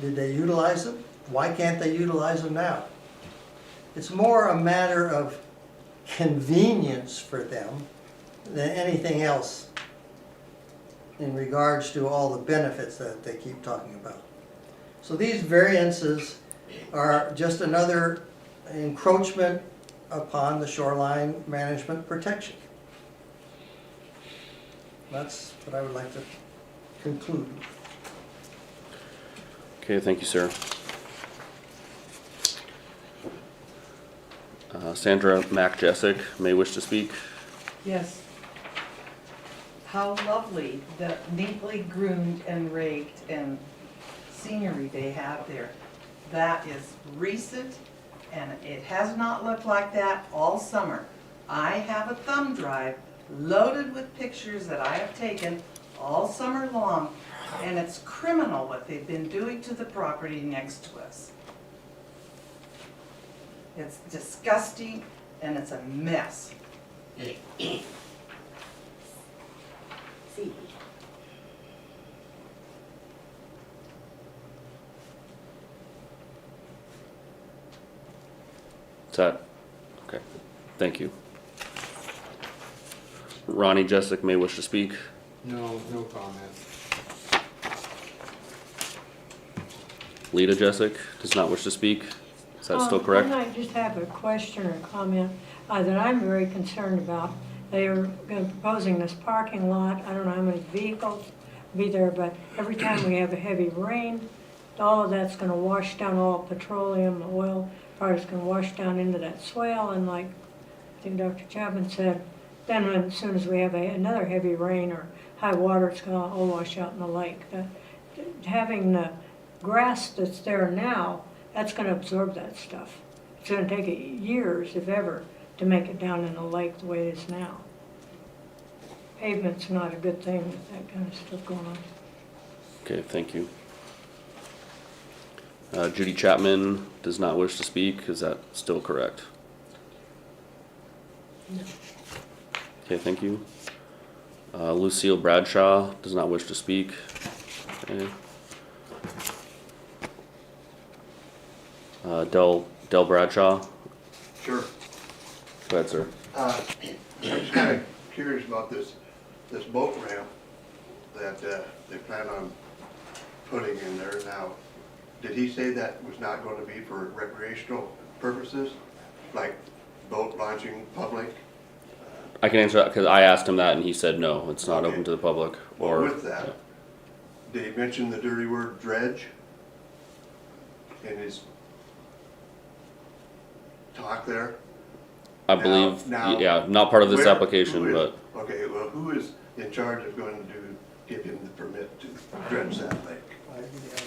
did they utilize them? Why can't they utilize them now? It's more a matter of convenience for them than anything else in regards to all the benefits that they keep talking about. So these variances are just another encroachment upon the shoreline management protection. That's what I would like to conclude. Okay, thank you, sir. Sandra Mack-Jessic may wish to speak. Yes. How lovely, the neatly groomed and raked and scenery they have there. That is recent, and it has not looked like that all summer. I have a thumb drive loaded with pictures that I have taken all summer long, and it's criminal what they've been doing to the property next to us. It's disgusting, and it's a mess. See, Is that, okay, thank you. Ronnie Jessic may wish to speak. No, no comment. Lita Jessic does not wish to speak. Is that still correct? I might just have a question or comment that I'm very concerned about. They are proposing this parking lot. I don't know how many vehicles will be there, but every time we have a heavy rain, all of that's going to wash down, all petroleum, oil part is going to wash down into that swale, and like I think Dr. Chapman said, then as soon as we have another heavy rain or high water, it's going to all wash out in the lake. Having the grass that's there now, that's going to absorb that stuff. It's going to take years, if ever, to make it down in the lake the way it is now. Pavement's not a good thing with that kind of stuff going on. Okay, thank you. Judy Chapman does not wish to speak. Is that still correct? No. Okay, thank you. Lucille Bradshaw does not wish to speak. Okay. Del Bradshaw. Sure. Go ahead, sir. I'm just kind of curious about this boat ramp that they plan on putting in there now. Did he say that was not going to be for recreational purposes, like boat launching public? I can answer that because I asked him that and he said no, it's not open to the public. Or with that, did he mention the dirty word dredge in his talk there? I believe, yeah, not part of this application, but. Okay, well, who is in charge of going to give him the permit to dredge that lake?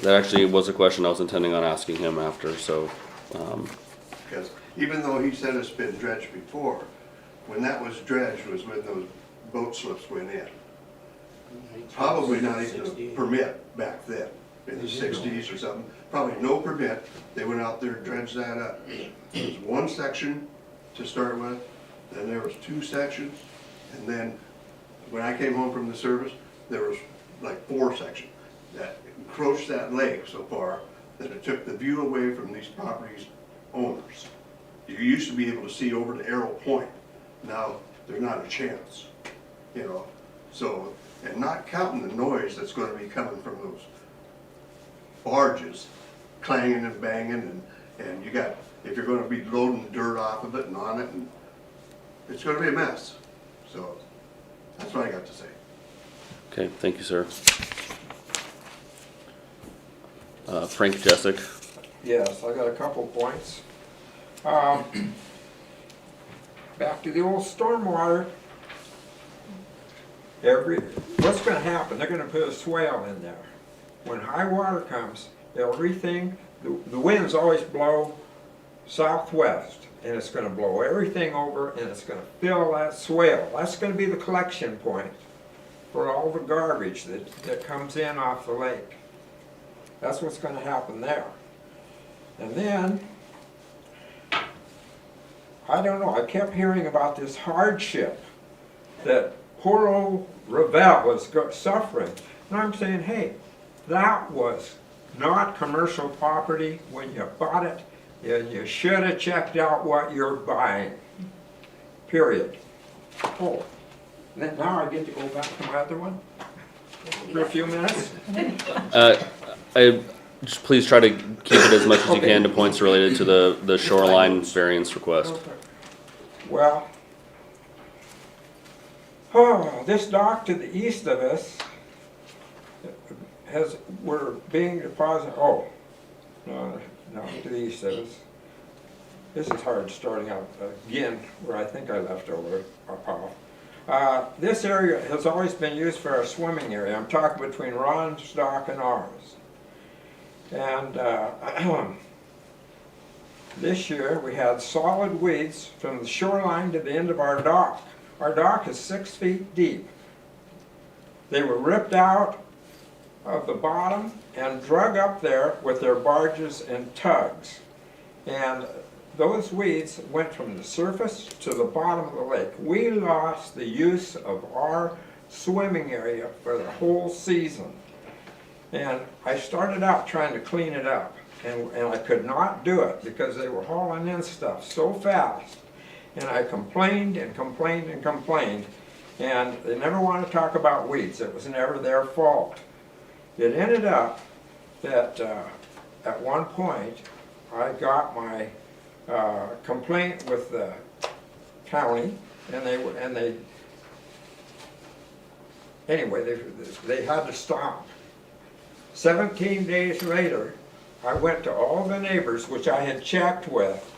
That actually was a question I was intending on asking him after, so. Because even though he said it's been dredged before, when that was dredged was when those boat slips went in. Probably not even a permit back then, in the 60s or something. Probably no permit. They went out there and dredged that up. There was one section to start with, then there was two sections, and then when I came home from the service, there was like 4 sections that encroached that lake so far that it took the view away from these properties' owners. You used to be able to see over to Arrow Point. Now, there's not a chance, you know. So, and not counting the noise that's going to be coming from those barges, clanging and banging, and you got, if you're going to be loading dirt off of it and on it, and it's going to be a mess. So, that's what I got to say. Okay, thank you, sir. Frank Jessic. Yes, I got a couple points. Back to the old stormwater. What's gonna happen? They're gonna put a swale in there. When high water comes, everything, the winds always blow southwest, and it's gonna blow everything over, and it's gonna fill that swale. That's gonna be the collection point for all the garbage that comes in off the lake. That's what's gonna happen there. And then, I don't know, I kept hearing about this hardship that poor old Rivelle was suffering. And I'm saying, hey, that was not commercial property when you bought it, and you should have checked out what you're buying. period. Oh, then now I get to go back to my other one for a few minutes? Just please try to keep it as much as you can to points related to the shoreline variance request. Well, this dock to the east of us we're being deposited, no, to the east of us. This is hard starting out again where I think I left over off. This area has always been used for a swimming area. I'm talking between Ron's dock and ours. And this year we had solid weeds from the shoreline to the end of our dock. Our dock is 6 feet deep. They were ripped out of the bottom and drug up there with their barges and tugs. And those weeds went from the surface to the bottom of the lake. We lost the use of our swimming area for the whole season. And I started out trying to clean it up, and I could not do it because they were hauling in stuff so fast. And I complained and complained and complained, and they never wanted to talk about weeds. It was never their fault. It ended up that at one point I got my complaint with the county, and they had to stop. 17 days later, I went to all the neighbors, which I had checked with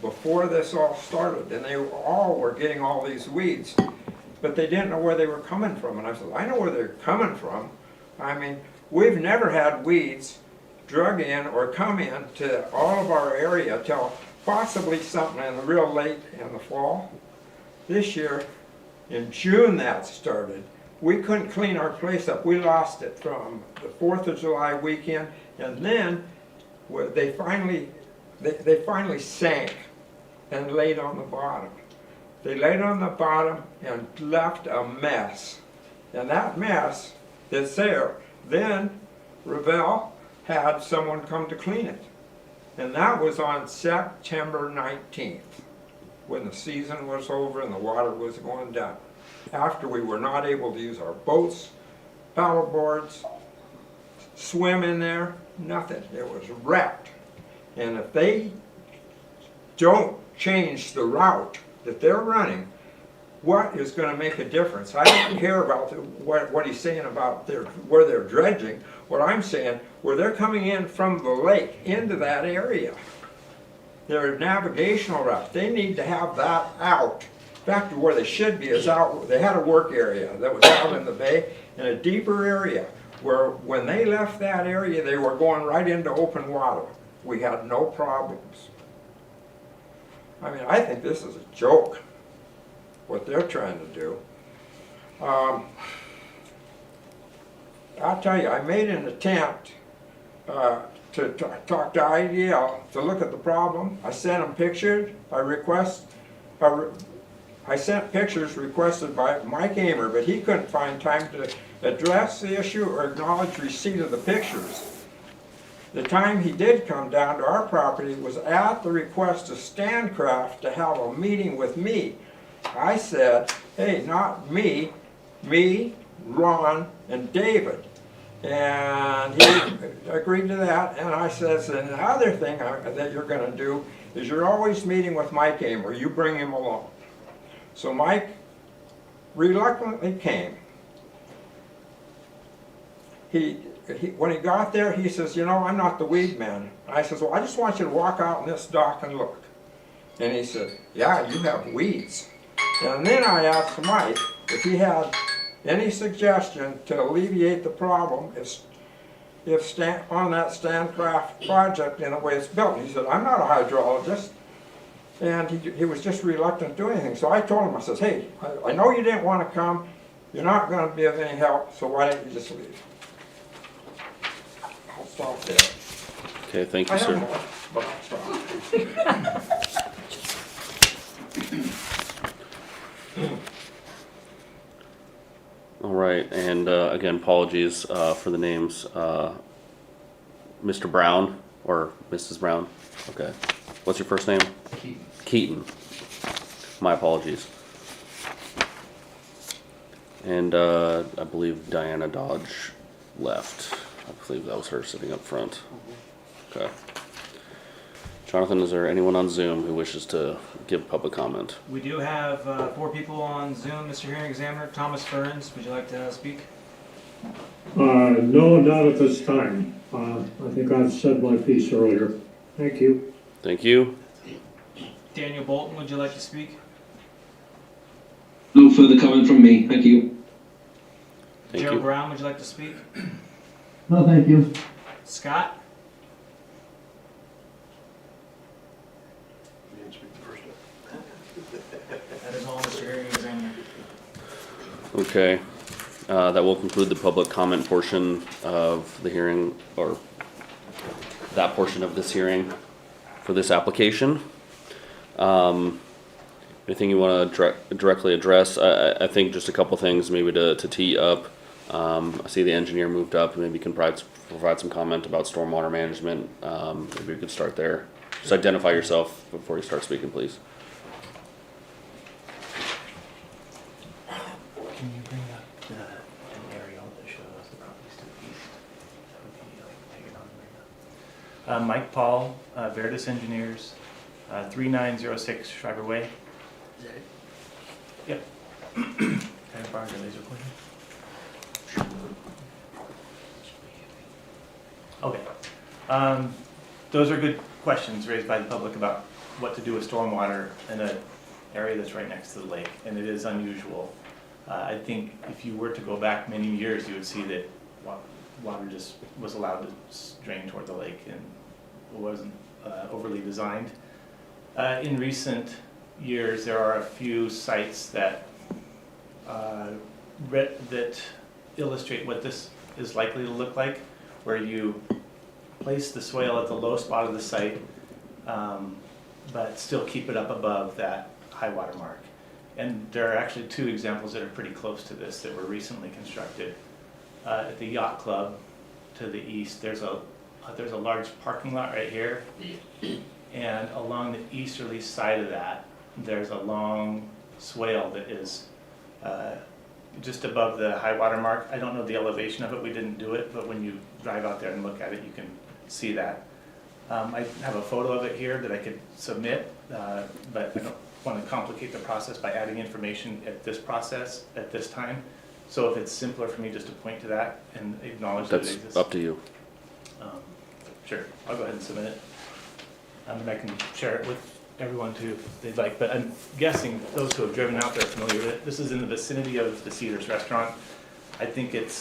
before this all started, and they all were getting all these weeds, but they didn't know where they were coming from. And I said, I know where they're coming from. I mean, we've never had weeds drug in or come in to all of our area till possibly something in the real late in the fall. This year, in June that started. We couldn't clean our place up. We lost it from the 4th of July weekend, and then they finally sank and laid on the bottom. They laid on the bottom and left a mess. And that mess that's there, then Rivelle had someone come to clean it. And that was on September 19th, when the season was over and the water was going down. After we were not able to use our boats, paddle boards, swim in there, nothing. It was wrecked. And if they don't change the route that they're running, what is going to make a difference? I don't care about what he's saying about where they're dredging. What I'm saying, where they're coming in from the lake into that area, their navigational route, they need to have that out. Back to where they should be is out. They had a work area that was out in the bay, in a deeper area, where when they left that area, they were going right into open water. We had no problems. I mean, I think this is a joke, what they're trying to do. I'll tell you, I made an attempt to talk to IDL to look at the problem. I sent them pictures. I sent pictures requested by Mike Amer, but he couldn't find time to address the issue or acknowledge receipt of the pictures. The time he did come down to our property was at the request of Standcraft to have a meeting with me. I said, hey, not me, Ron, and David. And he agreed to that, and I says, and the other thing that you're going to do is you're always meeting with Mike Amer. You bring him along. So Mike reluctantly came. When he got there, he says, you know, I'm not the weed man. I says, well, I just want you to walk out on this dock and look. And he said, yeah, you have weeds. And then I asked Mike if he had any suggestion to alleviate the problem on that Standcraft project in the way it's built. And he said, I'm not a hydrologist. And he was just reluctant to do anything. So I told him, I says, hey, I know you didn't want to come. You're not going to be of any help, so why don't you just leave? I'll stop there. Okay, thank you, sir. But I'll stop. All right, and again, apologies for the names. Mr. Brown or Mrs. Brown? Okay. What's your first name? Keaton. Keaton. My apologies. And I believe Diana Dodge left. I believe that was her sitting up front. Okay. Jonathan, is there anyone on Zoom who wishes to give public comment? We do have 4 people on Zoom. Mr. Hearing Examiner, Thomas Ferns, would you like to speak? No, not at this time. I think I've said my piece earlier. Thank you. Thank you. Daniel Bolton, would you like to speak? No further comment from me. Thank you. Thank Joe you. Brown, would you like to speak? No, thank you. Scott? That is all, Mr. Hearing Examiner. Okay. That will conclude the public comment portion of the hearing, or that portion of this hearing for this application. Anything you want to directly address? I think just a couple things maybe to tee up. I see the engineer moved up. Maybe you can provide some comment about stormwater management. Maybe we could start there. Just identify yourself before you start speaking, please. Can you bring up an aerial that shows the properties to the east? That would be take it on right now. Mike Paul, Veritas Engineers, 3906 Shriver Way. Is that it? Yep. Can I borrow your laser pointer? Okay. Those are good questions raised by the public about what to do with stormwater in an area that's right next to the lake, and it is unusual. I think if you were to go back many years, you would see that water just was allowed to drain toward the lake and wasn't overly designed. In recent years, there are a few sites that that illustrate what this is likely to look like, where you place the swale at the low spot of the site, but still keep it up above that high water mark. And there are actually 2 examples that are pretty close to this that were recently constructed. At the Yacht Club to the east, there's a large parking lot right here, and along the easterly side of that, there's a long swale that is just above the high water mark. I don't know the elevation of it, we didn't do it, but when you drive out there and look at it, you can see that. I have a photo of it here that I could submit, but I don't want to complicate the process by adding information at this time. So if it's simpler for me just to point to that and acknowledge that it exists. That's up to you. Sure, I'll go ahead and submit it. And I can share it with everyone too if they'd like, but I'm guessing those who have driven out there are familiar with it. This is in the vicinity of the Cedars restaurant. I think it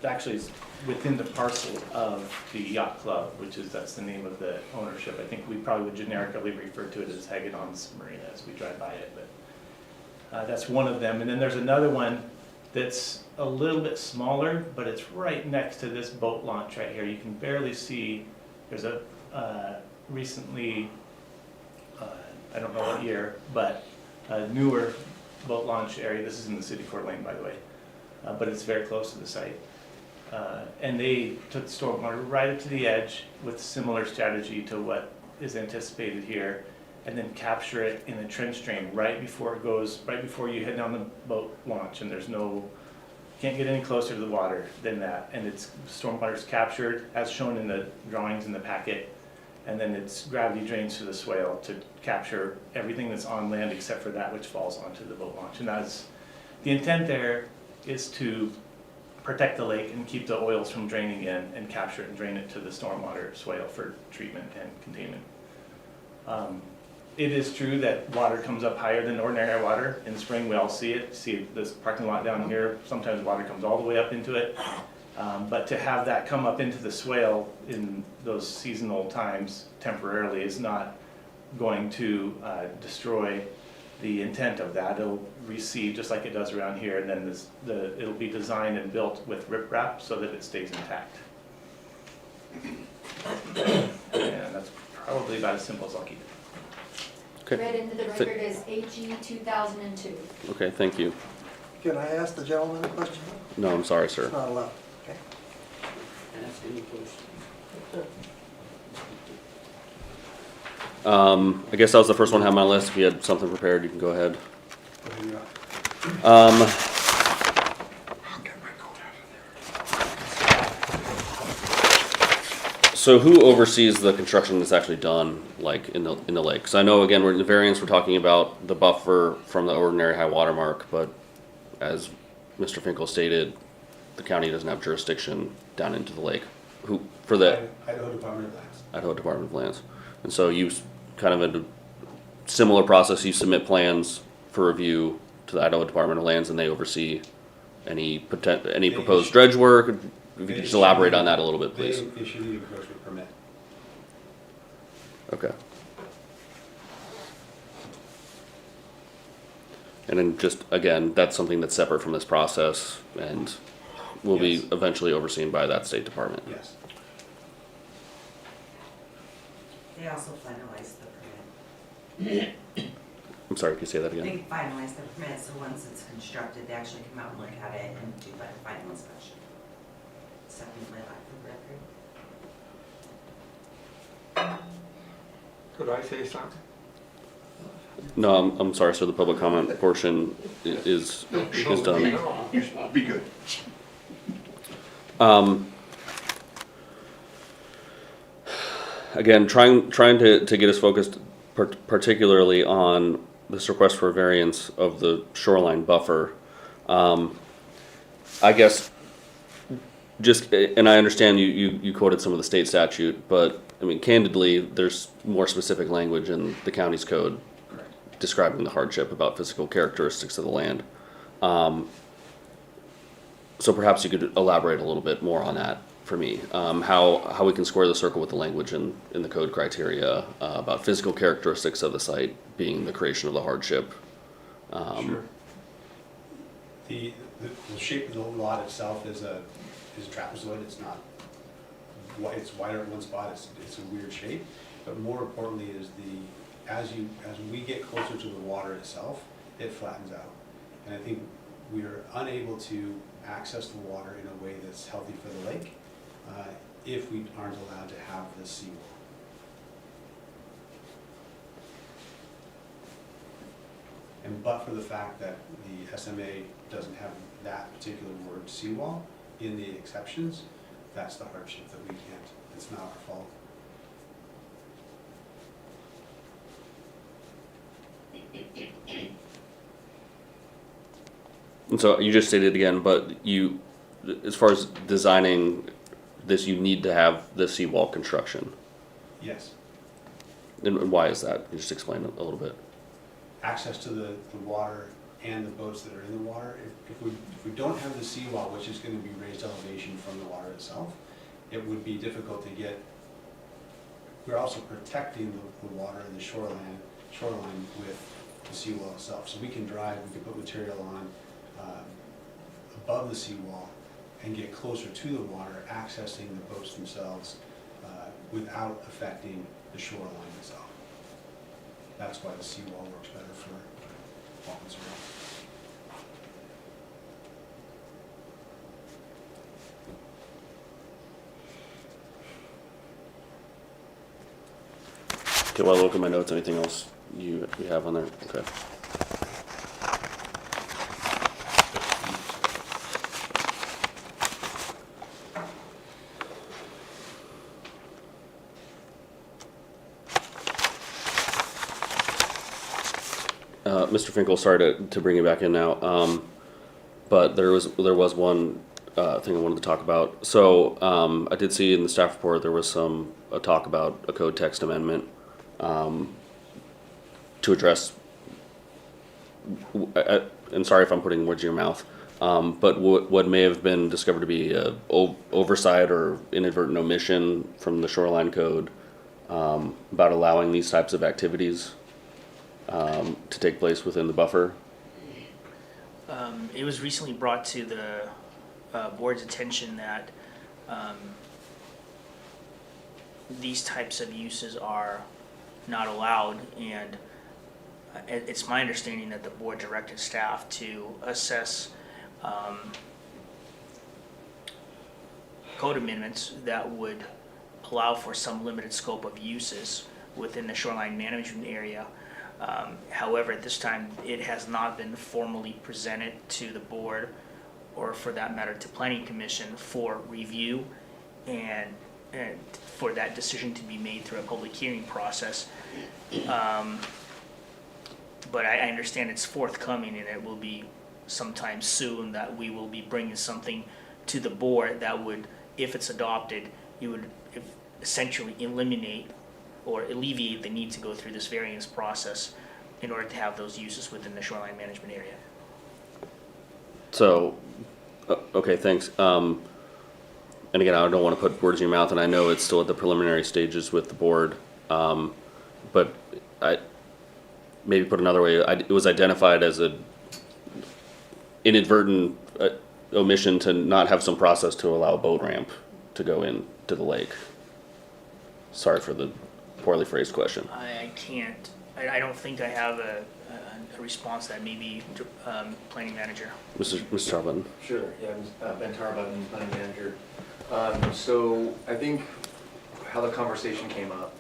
actually is within the parcel of the Yacht Club, that's the name of the ownership. I think we probably would generically refer to it as Hagadon's Marina as we drive by it, but that's one of them. And then there's another one that's a little bit smaller, but it's right next to this boat launch right here. You can barely see, there's a recently, I don't know what year, but a newer boat launch area. This is in the city of Coeur d'Alene, by the way, but it's very close to the site. And they took the stormwater right up to the edge with similar strategy to what is anticipated here, and then capture it in a trench drain right before you head down the boat launch, and can't get any closer to the water than that. And stormwater is captured as shown in the drawings in the packet, and then it's gravity drains to the swale to capture everything that's on land except for that which falls onto the boat launch. And that's the intent there, is to protect the lake and keep the oils from draining in, and capture it and drain it to the stormwater swale for treatment and containment. It is true that water comes up higher than ordinary water. In the spring, we all see it. See this parking lot down here, sometimes water comes all the way up into it. But to have that come up into the swale in those seasonal times temporarily is not going to destroy the intent of that. It'll recede just like it does around here, and then it'll be designed and built with riprap so that it stays intact. And that's probably about as simple as I'll keep it. Okay. Read into the record as AG 2002. Okay, thank you. Can I ask the gentleman a question? No, I'm sorry, sir. It's not allowed. Okay. Ask any question. I guess that was the first one I had on my list. If you had something prepared, you can go ahead. Okay, you're up. So who oversees the construction that's actually done, like in the lake? Because I know, again, we're in the variance, we're talking about the buffer from the ordinary high water mark, but as Mr. Finkel stated, the county doesn't have jurisdiction down into the lake. Who, for the Idaho Department of Lands. Idaho Department of Lands. And so you kind of in a similar process, you submit plans for review to the Idaho Department of Lands, and they oversee any proposed dredge work. If you could just elaborate on that a little bit, please. They issue the encroachment permit. Okay. And then just, again, that's something that's separate from this process and will be eventually overseen by that state department. Yes. They also finalize the permit. I'm sorry, can you say that They again? finalize the permit, so once it's constructed, they actually come out and look at it and do like a final inspection. Second my life for record. Could I say something? No, I'm sorry, sir, the public comment portion is done. Be good. Again, trying to get us focused particularly on this request for a variance of the shoreline buffer. I guess just, and I understand you quoted some of the state statute, but I mean, candidly, there's more specific language in the county's code describing the hardship about physical characteristics of the land. So perhaps you could elaborate a little bit more on that for me, how we can square the circle with the language in the code criteria about physical characteristics of the site being the creation of the hardship. Sure. The shape of the lot itself is a trapezoid. It's not. It's wider in one spot. It's a weird shape. But more importantly is as we get closer to the water itself, it flattens out, and I think we are unable to access the water in a way that's healthy for the lake if we aren't allowed to have this seawall. And but for the fact that the SMA doesn't have that particular word seawall in the exceptions, that's the hardship that we can't. It's not our fault. And so you just stated again, but you, as far as designing this, you need to have the seawall construction. Yes. And why is that? Can you just explain a little bit? Access to the water and the boats that are in the water. If we don't have the seawall, which is going to be raised elevation from the water itself, it would be difficult to get. We're also protecting the water and the shoreline with the seawall itself. So we can put material on above the seawall and get closer to the water, accessing the boats themselves without affecting the shoreline itself. That's why the seawall works better for walking around. Okay, well, I'll look at my notes. Anything else you have on there? Okay. Mr. Finkel, sorry to bring you back in now, but there was one thing I wanted to talk about. So I did see in the staff report there was a talk about a code text amendment to address. And sorry if I'm putting words in your mouth, but what may have been discovered to be a oversight or inadvertent omission from the shoreline code about allowing these types of activities to take place within the buffer. It was recently brought to the board's attention that these types of uses are not allowed, and it's my understanding that the board directed staff to assess code amendments that would allow for some limited scope of uses within the shoreline management area. However, at this time, it has not been formally presented to the board, or for that matter, to Planning Commission for review and for that decision to be made through a public hearing process. But I understand it's forthcoming, and it will be sometime soon that we will be bringing something to the board that would, if it's adopted, you would essentially eliminate or alleviate the need to go through this variance process in order to have those uses within the shoreline management area. So, okay, thanks. And again, I don't want to put words in your mouth, and I know it's still at the preliminary stages with the board. But I maybe put another way, it was identified as a inadvertent omission to not have some process to allow a boat ramp to go in to the lake. Sorry for the poorly phrased question. I can't, I don't think I have a response to that. Maybe planning manager. Mr. Tarbutton. Sure, yeah, I'm Ben Tarbutton, planning manager. So I think how the conversation came up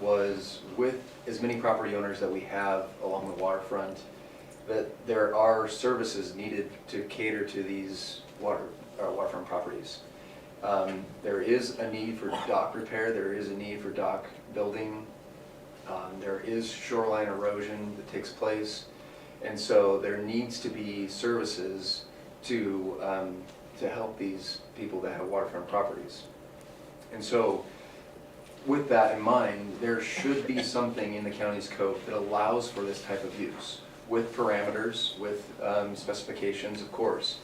was with as many property owners that we have along the waterfront, that there are services needed to cater to these waterfront properties. There is a need for dock repair, there is a need for dock building, there is shoreline erosion that takes place, and so there needs to be services to help these people that have waterfront properties. And so with that in mind, there should be something in the county's code that allows for this type of use, with parameters, with specifications, of course.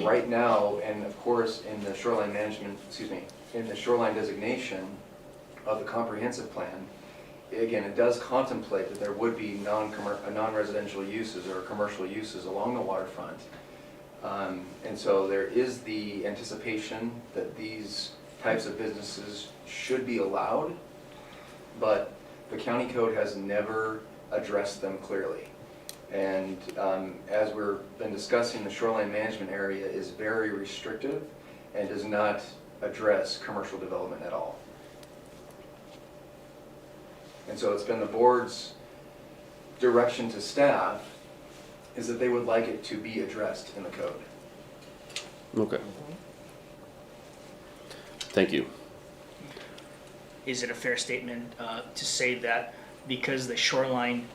Right now, and of course in the shoreline management, in the shoreline designation of the comprehensive plan, again, it does contemplate that there would be non-residential uses or commercial uses along the waterfront. And so there is the anticipation that these types of businesses should be allowed, but the county code has never addressed them clearly. And as we've been discussing, the shoreline management area is very restrictive and does not address commercial development at all. And so it's been the board's direction to staff is that they would like it to be addressed in the code. Okay. Thank you. Is it a fair statement to say that because the shoreline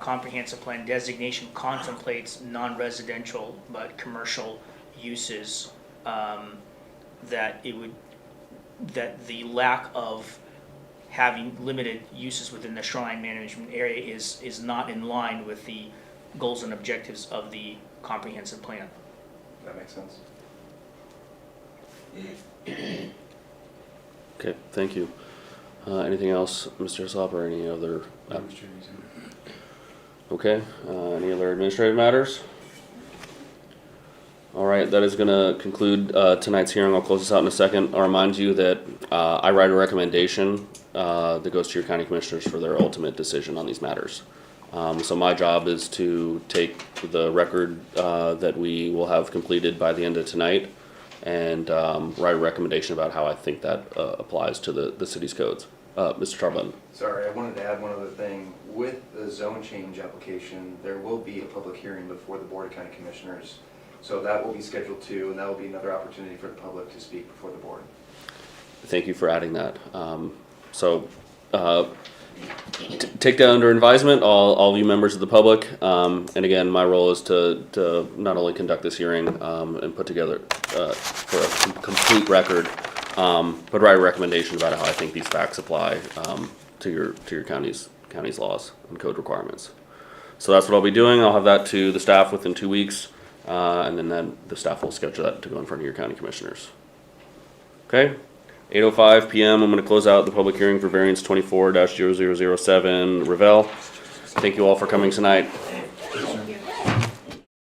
comprehensive plan designation contemplates non-residential but commercial uses, that the lack of having limited uses within the shoreline management area is not in line with the goals and objectives of the comprehensive plan? That makes sense. Okay, thank you. Anything else, Mr. Hislop, or any other? Okay, any other administrative matters? All right, that is going to conclude tonight's hearing. I'll close this out in a second. I'll remind you that I write a recommendation that goes to your county commissioners for their ultimate decision on these matters. So my job is to take the record that we will have completed by the end of tonight and write a recommendation about how I think that applies to the city's codes. Mr. Tarbutton. Sorry, I wanted to add one other thing. With the zone change application, there will be a public hearing before the Board of County Commissioners. So that will be scheduled too, and that will be another opportunity for the public to speak before the board. Thank you for adding that. Take that under advisement, all of you members of the public. And again, my role is to not only conduct this hearing and put together for a complete record, but write a recommendation about how I think these facts apply to your county's laws and code requirements. So that's what I'll be doing. I'll have that to the staff within 2 weeks, and then the staff will schedule that to go in front of your county commissioners. Okay. 8:05 p.m. I'm going to close out the public hearing for variance 24-0007 Rivelle. Thank you all for coming tonight.